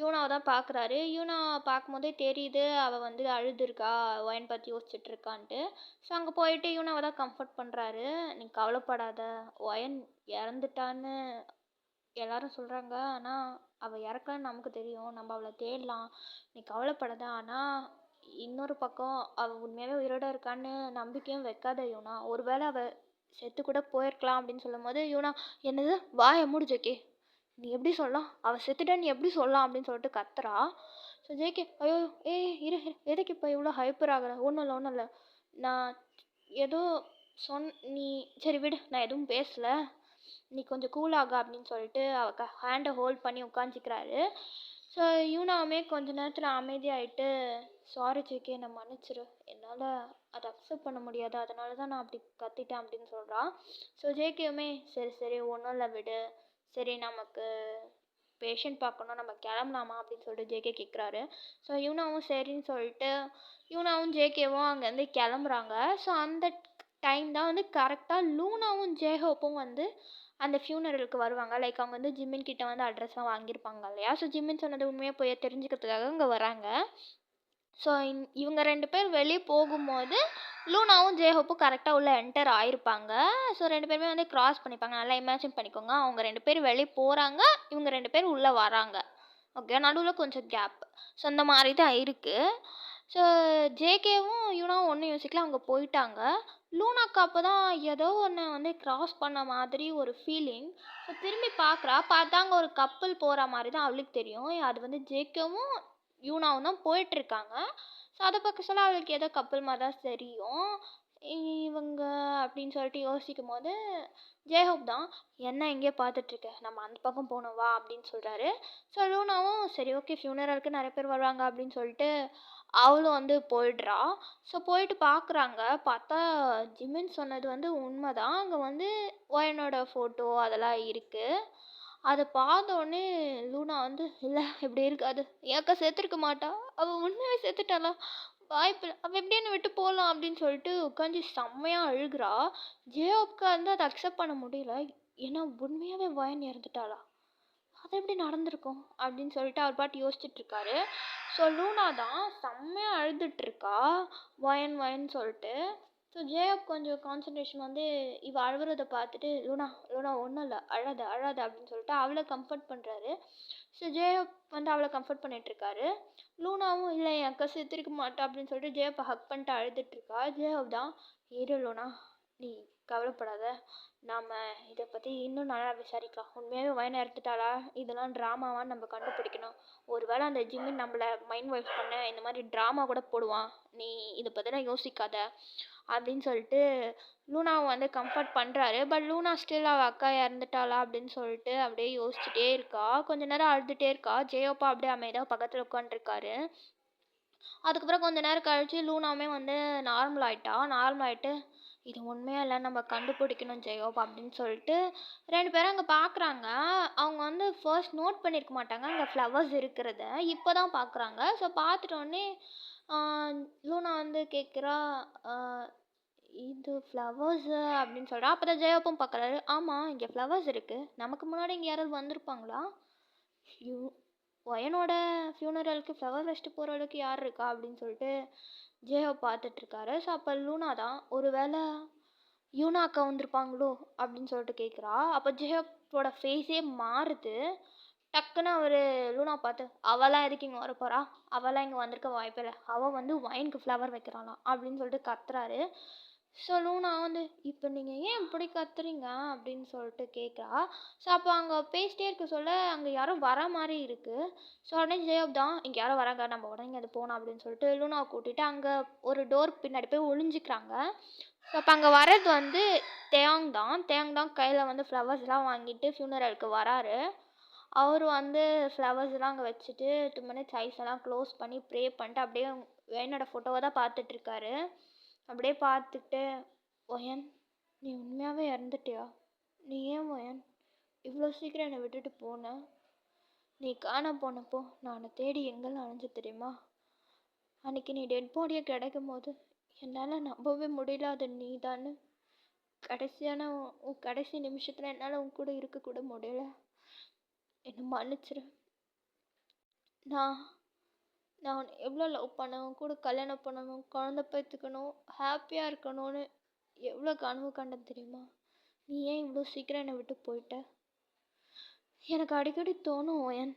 [SPEAKER 1] யூனாவை தான் பார்க்குறாரு. யூனா பார்க்கும்போதே தெரியுது அவள் வந்து அழுதுருக்கா, ஒயன் பற்றி யோசிச்சுட்டு இருக்கான்ட்டு. ஸோ அங்கே போயிட்டு யூனாவை தான் கம்ஃபர்ட் பண்ணுறாரு. நீ கவலைப்படாத, ஒயன் இறந்துட்டான்னு எல்லாரும் சொல்கிறாங்க. ஆனால் அவள் இறக்கலன்னு நமக்கு தெரியும், நம்ம அவளை தேடலாம், நீ கவலைப்படாத. ஆனால் இன்னொரு பக்கம் அவள் உண்மையாகவே உயிரோட இருக்கான்னு நம்பிக்கையும் வைக்காத யூனா. ஒருவேளை அவள் செத்து கூட போயிருக்கலாம் அப்படின்னு சொல்லும்போது யூனா, என்னது வாயை மூடு ஜேகே, நீ எப்படி சொல்லலாம், அவள் செத்துட்டான்னு நீ எப்படி சொல்லலாம் அப்படின்னு சொல்லிட்டு கத்துறா. ஸோ ஜேகே, ஐயோ இரு இரு, எதுக்கு இப்போ இவ்வளோ ஹைப்பர் ஆகுற, ஒன்றும் இல்லை ஒன்றும் இல்லை, நான் ஏதோ நீ சரி விடு, நான் எதுவும் பேசலை, நீ கொஞ்சம் கூல் ஆக அப்படின்னு சொல்லிட்டு அவ ஹேண்டை ஹோல்ட் பண்ணி உட்காந்துக்கிறாரு. ஸோ யூனாவுமே கொஞ்ச நேரத்தில் அமைதியாயிட்டு, சாரி ஜேகே, என்னை மன்னிச்சிரு, என்னால் அதை அக்செப்ட் பண்ண முடியாது, அதனால தான் நான் அப்படி கத்திட்டேன் அப்படின்னு சொல்கிறான். ஸோ ஜேகேவுமே சரி சரி ஒன்றும் இல்லை விடு, சரி நமக்கு பேஷண்ட் பார்க்கணும், நம்ம கிளம்பலாமா அப்படின்னு சொல்லிட்டு ஜேகே கேட்குறாரு. ஸோ யூனாவும் சரின்னு சொல்லிட்டு யூனாவும் ஜேகேவும் அங்கேருந்து கிளம்புறாங்க. ஸோ அந்த டைம் தான் வந்து கரெக்டாக லூனாவும் ஜேஹோப்பும் வந்து அந்த ஃப்யூனரலுக்கு வருவாங்க. லைக் அவங்க வந்து ஜிம்மின் கிட்ட வந்து அட்ரஸ்லாம் வாங்கியிருப்பாங்க இல்லையா. ஸோ ஜிம்மின் சொன்னது உண்மையாக போய் தெரிஞ்சுக்கிறதுக்காக இங்கே வராங்க. ஸோ இவங்க 2 பேர் வெளியே போகும்போது லூனாவும் ஜேஹோப்பும் கரெக்டாக உள்ளே என்டர் ஆகிருப்பாங்க. ஸோ 2 பேருமே வந்து க்ராஸ் பண்ணிப்பாங்க. நல்லா இமேஜின் பண்ணிக்கோங்க, அவங்க 2 பேர் வெளியே போகிறாங்க, இவங்க 2 பேர் உள்ளே வராங்க. ஓகே, நடுவில் கொஞ்சம் கேப். ஸோ அந்த மாதிரி தான் இருக்குது. ஸோ ஜேகேவும் யூனாவும் ஒன்றும் யோசிக்கல, அவங்க போயிட்டாங்க. லூனாக்கு அப்போ தான் ஏதோ ஒன்று வந்து க்ராஸ் பண்ண மாதிரி ஒரு ஃபீலிங். ஸோ திரும்பி பார்க்குறா, பார்த்தா அங்கே ஒரு கப்பல் போகிற மாதிரி தான் அவளுக்கு தெரியும். அது வந்து ஜேகேவும் யூனாவும் தான் போயிட்டுருக்காங்க. ஸோ அதை பார்க்க சொல்ல அவளுக்கு ஏதோ கப்பல் மாதிரி தான் தெரியும். இவங்க அப்படின்னு சொல்லிட்டு யோசிக்கும் போது ஜேஹோப் தான், என்ன எங்கேயோ பார்த்துட்ருக்க, நம்ம அந்த பக்கம் போகணும் வா அப்படின்னு சொல்கிறாரு. ஸோ லூனாவும் சரி ஓகே, ஃப்யூனரலுக்கு நிறைய பேர் வருவாங்க அப்படின்னு சொல்லிட்டு அவளும் வந்து போயிடுறா. ஸோ போயிட்டு பார்க்குறாங்க, பார்த்தா ஜிமின் சொன்னது வந்து உண்மை தான். அங்கே வந்து ஒயனோட ஃபோட்டோ அதெல்லாம் இருக்குது. அதை பார்த்தோன்னே லூனா வந்து, இல்லை இப்படி இருக்காது, ஏக்கா செத்துருக்க மாட்டா, அவள் உண்மையாகவே செத்துட்டாளா, வாய்ப்பில்லை, அவள் எப்படி என்னை விட்டு போகலாம் அப்படின்னு சொல்லிட்டு உட்காந்து செம்மையாக அழுகிறா. ஜேயோப்க்கு வந்து அதை அக்செப்ட் பண்ண முடியல. ஏன்னா உண்மையாகவே வயன் இறந்துட்டாளா, அது எப்படி நடந்திருக்கும் அப்படின்னு சொல்லிட்டு அவர் பாட்டு யோசிச்சுட்டு இருக்காரு. ஸோ லூனா தான் செம்மையாக அழுதுட்ருக்கா, வயன் வயன் சொல்லிட்டு. ஸோ ஜேயோப் கொஞ்சம் கான்சன்ட்ரேஷன் வந்து இவ அழுகிறத பார்த்துட்டு, லூனா லூனா ஒன்றும் இல்லை, அழாத அழாத அப்படின்னு சொல்லிட்டு அவளை கம்ஃபர்ட் பண்ணுறாரு. ஸோ ஜேயோப் வந்து அவளை கம்ஃபர்ட் பண்ணிகிட்ருக்காரு. லூனாவும் இல்லை என் அக்கா செத்துருக்க மாட்டா அப்படின்னு சொல்லிட்டு ஜேயோப்பை ஹக் பண்ணிட்டு அழுதுட்ருக்கா. ஜேயோப் தான், இரு லூனா, நீ கவலைப்படாத, நாம் இதை பற்றி இன்னும் நல்லா விசாரிக்கலாம், உண்மையாகவே வயனை எடுத்துட்டாளா, இதெல்லாம் ட்ராமாவான்னு நம்ம கண்டுபிடிக்கணும், ஒருவேளை அந்த ஜிம்மின் நம்மளை மைண்ட் வாஷ் பண்ண இந்த மாதிரி ட்ராமா கூட போடுவான், நீ இதை பற்றிலாம் யோசிக்காத அப்படின்னு சொல்லிட்டு லூனாவை வந்து கம்ஃபர்ட் பண்ணுறாரு. பட் லூனா ஸ்டில் அவள் அக்கா இறந்துட்டாளா அப்படின்னு சொல்லிட்டு அப்படியே யோசிச்சுட்டே இருக்கா. கொஞ்ச நேரம் அழுதுகிட்டே இருக்கா. ஜேயோப்பா அப்படியே அமைதியாக பக்கத்தில் உட்காந்துருக்காரு. அதுக்கப்புறம் கொஞ்ச நேரம் கழிச்சு லூனாவுமே வந்து நார்மல் ஆகிட்டு, இது உண்மையாக இல்லை, நம்ம கண்டுபிடிக்கணும் ஜெயோப் அப்படின்னு சொல்லிட்டு 2 பேரும் அங்கே பார்க்குறாங்க. அவங்க வந்து ஃபர்ஸ்ட் நோட் பண்ணியிருக்க மாட்டாங்க அங்கே ஃப்ளவர்ஸ் இருக்கிறத, இப்போ தான் பார்க்குறாங்க. ஸோ பார்த்துட்டோடனே லூனா வந்து கேட்குறா, இது ஃப்ளவர்ஸு அப்படின்னு சொல்கிறா. அப்போ தான் ஜெயோப்பும் பார்க்குறாரு, ஆமாம் இங்கே ஃப்ளவர்ஸ் இருக்குது, நமக்கு முன்னாடி இங்கே யாராவது வந்திருப்பாங்களா, ஒயனோட ஃப்யூனரலுக்கு ஃப்ளவர் வச்சுட்டு போகிற அளவுக்கு யார் இருக்கா அப்படின்னு சொல்லிட்டு ஜேஹோப் பார்த்துட்ருக்காரு. ஸோ அப்போ லூனா தான், ஒரு வேளை யூனா அக்கா வந்திருப்பாங்களோ அப்படின்னு சொல்லிட்டு கேட்குறா. அப்போ ஜேஹோப்போட ஃபேஸே மாறுது. டக்குன்னு அவர் லூனா பார்த்து, அவளாம் எதுக்கு இங்கே வர போகிறா, அவளாம் இங்கே வந்திருக்க வாய்ப்பில்லை, அவள் வந்து ஒயினுக்கு ஃப்ளவர் வைக்கிறாளாம் அப்படின்னு சொல்லிட்டு கத்துறாரு. ஸோ லூனா வந்து, இப்போ நீங்கள் ஏன் இப்படி கத்துறீங்க அப்படின்னு சொல்லிட்டு கேட்குறா. ஸோ அப்போ அங்கே பேசிட்டே இருக்க சொல்ல அங்கே யாரோ வர மாதிரி இருக்குது. ஸோ உடனே ஜெயோப் தான், இங்கே யாரோ வராங்க, நம்ம உடனே அது போகணும் அப்படின்னு சொல்லிட்டு லூனாவை கூட்டிகிட்டு அங்கே ஒரு டோர் பின்னாடி போய் ஒளிஞ்சிக்கிறாங்க. ஸோ அப்போ அங்கே வர்றது வந்து தேயாங் தான் கையில் வந்து ஃப்ளவர்ஸ்லாம் வாங்கிட்டு ஃபியூனரலுக்கு வராரு. அவர் வந்து ஃப்ளவர்ஸ்லாம் அங்கே வச்சுட்டு 2 மினிட்ஸ் ஐஸ் எல்லாம் க்ளோஸ் பண்ணி ப்ரே பண்ணிட்டு அப்படியே வயனோட ஃபோட்டோவை தான் பார்த்துட்ருக்காரு. அப்படியே பார்த்துட்டு, "வயன், நீ உண்மையாகவே இறந்துட்டியா? நீ ஏன் வயன் இவ்வளோ சீக்கிரம் என்னை விட்டுட்டு போன? நீ காண போனப்போ நான் உன்னை தேடி எங்கெல்லாம் அலைஞ்சு தெரியுமா? அன்னைக்கு நீ டெட் பாடியை கிடைக்கும் போது என்னால் நம்பவே முடியல அது நீ தான்னு. கடைசியான உன் கடைசி நிமிஷத்தில் என்னால் உன் கூட இருக்கக்கூட முடியல. என்னை மன்னிச்சிரு. நான் நான் உன்னை எவ்வளோ லவ் பண்ணேன், உன் கூட கல்யாணம் பண்ணணும், குழந்த பெற்றுக்கணும், ஹாப்பியாக இருக்கணும்னு எவ்வளோ கனவு கண்டேன் தெரியுமா? நீ ஏன் இவ்வளோ சீக்கிரம் என்னை விட்டு போயிட்ட? எனக்கு அடிக்கடி தோணும் வயன்,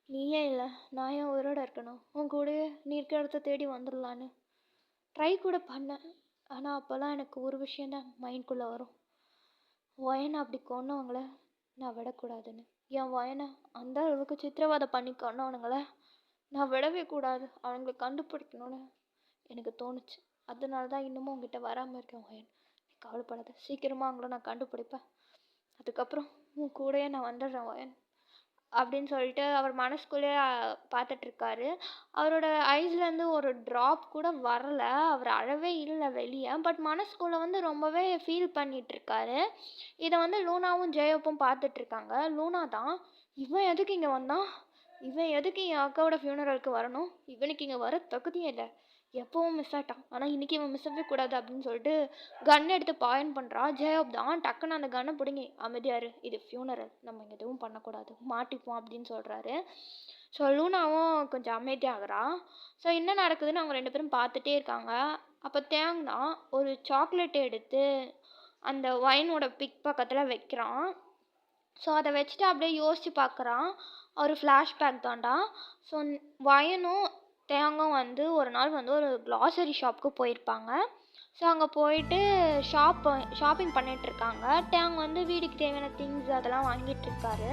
[SPEAKER 1] நீ ஏன் இல்லை, நான் ஏன் உயிரோட இருக்கணும், உன் கூடயே நீ இருக்கிற இடத்த தேடி வந்துடலான்னு ட்ரை கூட பண்ணேன். ஆனால் அப்போல்லாம் எனக்கு ஒரு விஷயந்தான் மைண்ட்குள்ளே வரும், வயனை அப்படி கொன்னவங்கள நான் விடக்கூடாதுன்னு. என் வயனை அந்த அளவுக்கு சித்திரவதை பண்ணி கொன்னவனுங்கள நான் விடவே கூடாது, அவங்களை கண்டுபிடிக்கணும்னு எனக்கு தோணுச்சு. அதனால தான் இன்னமும் உங்ககிட்ட வராமல் இருக்கேன் வயன். நீ கவலைப்படாத, சீக்கிரமாக அவங்கள நான் கண்டுபிடிப்பேன். அதுக்கப்புறம் உன் கூடயே நான் வந்துடுறேன் வயன் அப்படின்னு சொல்லிட்டு அவர் மனசுக்குள்ளேயே பார்த்துட்ருக்காரு. அவரோட ஐஸ்லேருந்து ஒரு ட்ராப் கூட வரல, அவர் அழவே இல்லை வெளியே. பட் மனசுக்குள்ளே வந்து ரொம்பவே ஃபீல் பண்ணிகிட்ருக்காரு. இதை வந்து லூனாவும் ஜெயப்பும் பார்த்துட்ருக்காங்க. லூனா தான், இவன் எதுக்கு இங்கே வந்தான், இவன் எதுக்கு என் அக்காவோட ஃபியூனரலுக்கு வரணும், இவனுக்கு இங்கே வர தகுதியே இல்லை, எப்பவும் மிஸ் ஆகிட்டான், ஆனால் இன்றைக்கி இவன் மிஸ் ஆகவே கூடாது அப்படின்னு சொல்லிட்டு கன் எடுத்து பாயிண்ட் பண்ணுறா. ஜெயப் தான் டக்குன்னு அந்த கன்னை பிடுங்கி, அமைதியாரு, இது ஃபியூனரல், நம்ம இங்கே எதுவும் பண்ணக்கூடாது, மாட்டிப்போம் அப்படின்னு சொல்கிறாரு. ஸோ லூனாவும் கொஞ்சம் அமைதியாகிறா. ஸோ என்ன நடக்குதுன்னு அவங்க 2 பேரும் பார்த்துட்டே இருக்காங்க. அப்போ தேங் தான் ஒரு சாக்லேட் எடுத்து அந்த ஒயினோட பிக் பக்கத்தில் வைக்கிறான். ஸோ அதை வச்சுட்டு அப்படியே யோசித்து பார்க்குறான். ஒரு ஃப்ளாஷ்பேக் தான்டா. ஸோ வயனும் தேங்கும் வந்து ஒரு நாள் வந்து ஒரு க்ளாசரி ஷாப்புக்கு போயிருப்பாங்க. ஸோ அங்கே போயிட்டு ஷாப்பிங் பண்ணிகிட்ருக்காங்க. தேங் வந்து வீட்டுக்கு தேவையான திங்ஸ் அதெல்லாம் வாங்கிட்டுருக்காரு.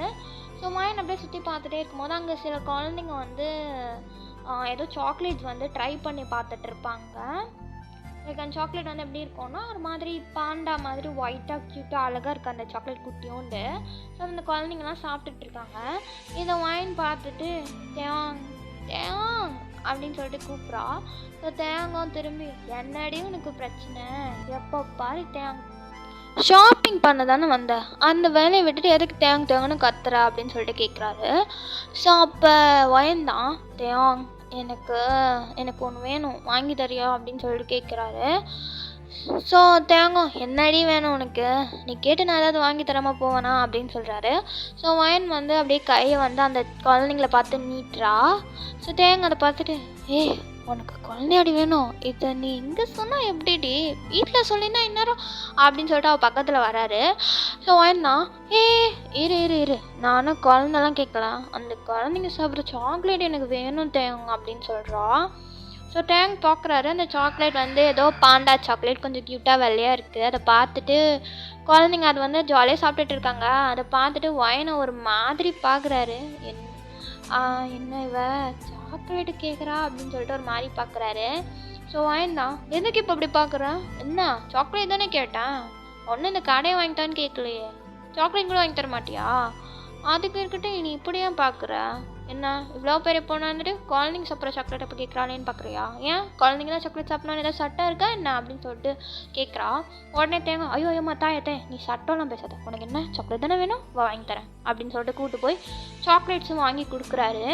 [SPEAKER 1] ஸோ வயன் அப்படியே சுற்றி பார்த்துட்டே இருக்கும்போது அங்கே சில குழந்தைங்க வந்து ஏதோ சாக்லேட்ஸ் வந்து ட்ரை பண்ணி பார்த்துட்ருப்பாங்க. எனக்கு அந்த சாக்லேட் வந்து எப்படி இருக்கும்னா ஒரு மாதிரி பாண்டா மாதிரி ஒயிட்டாக க்யூட்டாக அழகாக இருக்குது அந்த சாக்லேட் குட்டியோண்டு. ஸோ அந்த குழந்தைங்கலாம் சாப்பிட்டுட்ருக்காங்க. இதை வயன் பார்த்துட்டு தேங் தேங் அப்படின்னு சொல்லிட்டு கூப்பிட்றா. ஸோ தேங்கும் திரும்பி, என்னடி உனக்கு பிரச்சனை, எப்போ பாரு தேங் ஷாப்பிங் பண்ண தானே வந்த, அந்த வேலையை விட்டுட்டு எதுக்கு தேங் தேங்கன்னு கத்துற அப்படின்னு சொல்லிட்டு கேட்குறாரு. ஸோ அப்போ வயன்தான், தேங் எனக்கு ஒன்று வேணும், வாங்கி தரியா அப்படின்னு சொல்லிட்டு கேட்குறாரு. ஸோ தேங்கம், என்னடி வேணும் உனக்கு, நீ கேட்டு நான் ஏதாவது வாங்கி தராமல் போவேனா அப்படின்னு சொல்கிறாரு. ஸோ வயன் வந்து அப்படியே கையை வந்து அந்த குழந்தைங்கள பார்த்து நீட்டுறா. ஸோ தேங்காய் அதை பார்த்துட்டு, உனக்கு குழந்தையாடி வேணும், இதை நீ இங்கே சொன்னால் எப்படிடி, வீட்டில் சொல்லினா இந்நேரம் அப்படின்னு சொல்லிட்டு அவள் பக்கத்தில் வராரு. ஸோ வயன் தான், இரு நானும் குழந்தெல்லாம் கேட்கலாம், அந்த குழந்தைங்க சாப்பிட்ற சாக்லேட் எனக்கு வேணும் தேங்க அப்படின்னு சொல்கிறா. ஸோ டேங் பார்க்குறாரு. அந்த சாக்லேட் வந்து ஏதோ பாண்டா சாக்லேட், கொஞ்சம் க்யூட்டாக வெள்ளையாக இருக்குது. அதை பார்த்துட்டு குழந்தைங்க அது வந்து ஜாலியாக சாப்பிட்டுட்டு இருக்காங்க. அதை பார்த்துட்டு வயனை ஒரு மாதிரி பார்க்குறாரு. என்ன இவ சாக்லேட்டு கேட்குறா அப்படின்னு சொல்லிட்டு ஒரு மாதிரி பார்க்குறாரு. ஸோ வயன் தான், எதுக்கு இப்போ அப்படி பார்க்குறேன், என்ன சாக்லேட் தானே கேட்டேன், ஒன்றும் இந்த கடையை வாங்கிட்டான்னு கேட்கலையே, சாக்லேட் கூட வாங்கி தர மாட்டியா, அதுக்கு இருக்கட்டும் நீ இப்படியே பார்க்குற, என்ன இவ்வளோ பெரிய பொண்ணு வந்துட்டு குழந்தைங்க சாப்பிட்ற சாக்லேட் அப்போ கேட்குறாளேன்னு பார்க்குறியா, ஏன் குழந்தைங்க தான் சாக்லேட் சாப்பிட்ணுன்னு ஏதாவது சட்டம் இருக்கா என்ன அப்படின்னு சொல்லிட்டு கேட்குறா. உடனே தேங்க, ஐயோ தாயத்தே நீ சட்டம்லாம் பேசாத, உனக்கு என்ன சாக்லேட் தானே வேணும், வாங்கி தரேன் அப்படின்னு சொல்லிட்டு கூப்பிட்டு போய் சாக்லேட்ஸும் வாங்கி கொடுக்குறாரு.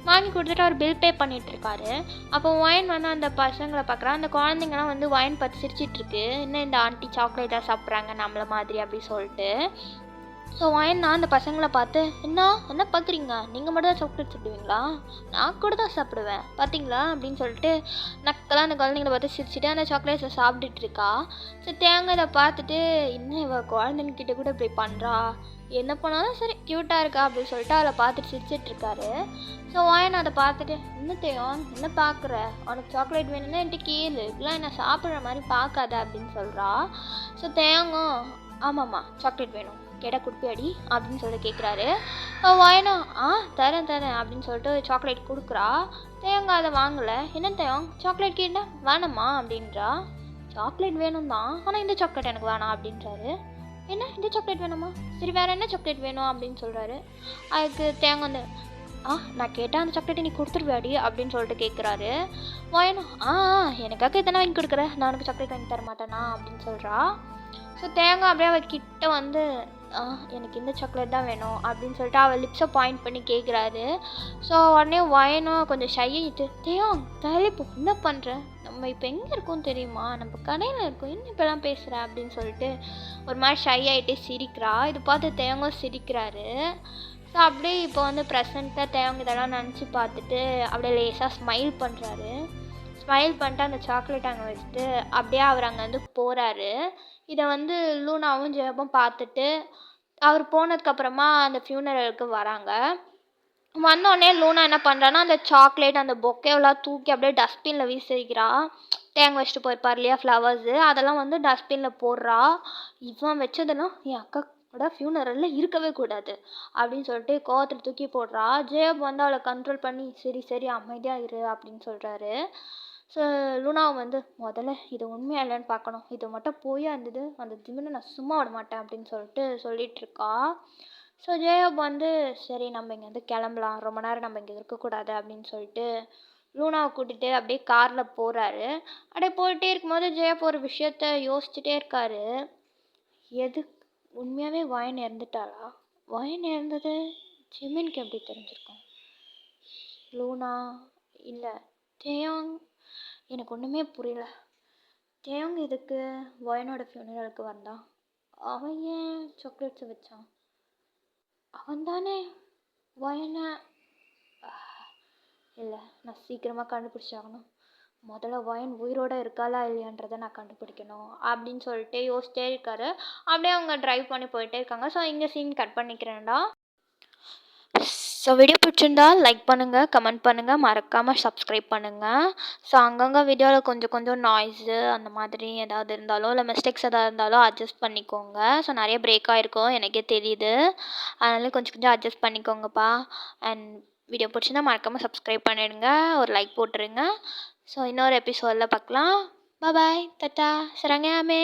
[SPEAKER 1] வாங்கி கொடுத்துட்டு அவர் பில் பே பண்ணிகிட்ருக்காரு. அப்போ ஒயின் வந்து அந்த பசங்களை பார்க்குறா. அந்த குழந்தைங்கலாம் வந்து ஒயின் பார்த்து சிரிச்சிட்ருக்கு, இன்னும் இந்த ஆண்டி சாக்லேட்டாக சாப்பிட்றாங்க நம்மள மாதிரி அப்படி சொல்லிட்டு. ஸோ ஒயின் நான் அந்த பசங்களை பார்த்து, என்ன பார்க்குறீங்க, நீங்கள் மட்டும் தான் சாக்லேட் சாப்பிடுவீங்களா, நான் கூட தான் சாப்பிடுவேன் பார்த்தீங்களா அப்படின்னு சொல்லிட்டு நக்கெல்லாம் அந்த குழந்தைங்கள பார்த்து சிரிச்சுட்டு அந்த சாக்லேட்ஸை சாப்பிட்டுட்டு இருக்கா. ஸோ தேங்காய் இதை பார்த்துட்டு, இன்னும் இவ குழந்தைங்கிட்ட கூட இப்படி பண்ணுறா, என்ன பண்ணாலும் சரி க்யூட்டாக இருக்கா அப்படின்னு சொல்லிட்டு அவளை பார்த்துட்டு சிரிச்சிட்ருக்காரு. ஸோ ஒயின் அதை பார்த்துட்டு, இன்னத்தையும் என்ன பார்க்குற, உனக்கு சாக்லேட் வேணும்னா என்கிட்ட கேளு, இப்படிலாம் என்ன சாப்பிட்ற மாதிரி பார்க்காத அப்படின்னு சொல்கிறா. ஸோ தேங்கும், ஆமாம்மா சாக்லேட் வேணும் கேட்டால் கொடுப்பியாடி அப்படின்னு சொல்லிட்டு கேட்குறாரு. வயனா தரேன் அப்படின்னு சொல்லிட்டு சாக்லேட் கொடுக்குறா. தேங்காய் அதை வாங்கலை. என்ன தேங்காய் சாக்லேட் கேட்டால் வேணாம்மா அப்படின்றா. சாக்லேட் வேணும் தான், ஆனால் இந்த சாக்லேட் எனக்கு வேணாம் அப்படின்றாரு. என்ன இந்த சாக்லேட் வேணாமா, சரி வேறு என்ன சாக்லேட் வேணும் அப்படின்னு சொல்கிறாரு. அதுக்கு தேங்க வந்து நான் கேட்டால் அந்த சாக்லேட்டை நீ கொடுத்துருவியாடி அப்படின்னு சொல்லிட்டு கேட்குறாரு. வேணும் எனக்காக இதெல்லாம் வாங்கி கொடுக்குற, நான் உனக்கு சாக்லேட் வாங்கி தர மாட்டேனா அப்படின்னு சொல்கிறா. ஸோ தேங்காய் அப்படியே அவள் கிட்ட வந்து எனக்கு இந்த சாக்லேட் தான் வேணும் அப்படின்னு சொல்லிட்டு அவள் லிப்ஸை பாயிண்ட் பண்ணி கேட்குறாரு. ஸோ உடனே வயனும் கொஞ்சம் ஷை ஆகிட்டு, தலைப்பு என்ன பண்ணுற, நம்ம இப்போ எங்கே இருக்கோம் தெரியுமா, நம்ம கடையில் இருக்கோம், என்ன இப்போலாம் பேசுகிற அப்படின்னு சொல்லிட்டு ஒரு மாதிரி ஷை ஆகிட்டு சிரிக்கிறா. இது பார்த்து தேங்காய் சிரிக்கிறாரு. ஸோ அப்படியே இப்போ வந்து ப்ரெசண்ட்டாக தேவங்க இதெல்லாம் நினச்சி பார்த்துட்டு அப்படியே லேசாக ஸ்மைல் பண்ணுறாரு. ஸ்மைல் பண்ணிட்டு அந்த சாக்லேட் அங்கே வச்சுட்டு அப்படியே அவர் அங்கேருந்து போகிறாரு. இதை வந்து லூனாவும் ஜெயபும் பார்த்துட்டு அவர் போனதுக்கப்புறமா அந்த ஃபியூனரலுக்கு வராங்க. வந்தோடனே லூனா என்ன பண்ணுறான்னா அந்த சாக்லேட் அந்த பொக்கேவெல்லாம் தூக்கி அப்படியே டஸ்ட்பினில் வீசிக்கிறா. தேங்காய் வச்சுட்டு போயிருப்பார் இல்லையா ஃப்ளவர்ஸு, அதெல்லாம் வந்து டஸ்ட்பினில் போடுறா. இவன் வச்சதெல்லாம் என் அக்காவோட ஃபியூனரலில் இருக்கவே கூடாது அப்படின்னு சொல்லிட்டு கோவத்தில் தூக்கி போடுறா. ஜேப் வந்து அவளை கண்ட்ரோல் பண்ணி சரி சரி அமைதியாக இரு அப்படின்னு சொல்கிறாரு. ஸோ லூனாவை வந்து முதல்ல இது உண்மையாக இல்லைன்னு பார்க்கணும், இது மட்டும் போய் அந்த ஜிமினை நான் சும்மா விட மாட்டேன் அப்படின்னு சொல்லிட்டுருக்கா. ஸோ ஜேயப் வந்து சரி நம்ம இங்கேருந்து கிளம்பலாம், ரொம்ப நேரம் நம்ம இங்கே இருக்கக்கூடாது அப்படின்னு சொல்லிட்டு லூனாவை கூட்டிகிட்டு அப்படியே காரில் போகிறாரு. அப்படியே போயிட்டே இருக்கும்போது ஜெயப் ஒரு விஷயத்த யோசிச்சுட்டே இருக்காரு. எது உண்மையாகவே வயன் இறந்துட்டாளா, வயன் இறந்தது ஜிமினுக்கு எப்படி தெரிஞ்சிருக்கும், லூனா இல்லை ஜெயாங், எனக்கு ஒன்றுமே புரியல. ஜெயாங் இதுக்கு வயனோட ஃபியூனரலுக்கு வந்தான், அவன் ஏன் சாக்லேட்ஸை வச்சான், அவன் தானே வயனை, இல்லை நான் சீக்கிரமாக கண்டுபிடிச்சாகணும், முதல்ல வயன் உயிரோடு இருக்காளா இல்லையான்றதை நான் கண்டுபிடிக்கணும் அப்படின்னு சொல்லிட்டு யோசிச்சிட்டே இருக்காரு. அப்படியே அவங்க ட்ரைவ் பண்ணி போயிட்டே இருக்காங்க. ஸோ இங்கே சீன் கட் பண்ணிக்கிறேன்டா. ஸோ வீடியோ பிடிச்சிருந்தா லைக் பண்ணுங்கள், கமெண்ட் பண்ணுங்கள், மறக்காமல் சப்ஸ்கிரைப் பண்ணுங்கள். ஸோ அங்கங்கே வீடியோவில் கொஞ்சம் நாய்ஸு அந்த மாதிரி ஏதாவது இருந்தாலும் இல்லை மிஸ்டேக்ஸ் எதாவது இருந்தாலும் அட்ஜஸ்ட் பண்ணிக்கோங்க. ஸோ நிறைய பிரேக் ஆகிருக்கும் எனக்கே தெரியுது, அதனால கொஞ்சம் அட்ஜஸ்ட் பண்ணிக்கோங்கப்பா. அண்ட் வீடியோ பிடிச்சிருந்தா மறக்காமல் சப்ஸ்கிரைப் பண்ணிடுங்க, ஒரு லைக் போட்டுருங்க. ஸோ இன்னொரு எபிசோடில் பார்க்கலாம். பாய், தட்டா, சரங்காமே.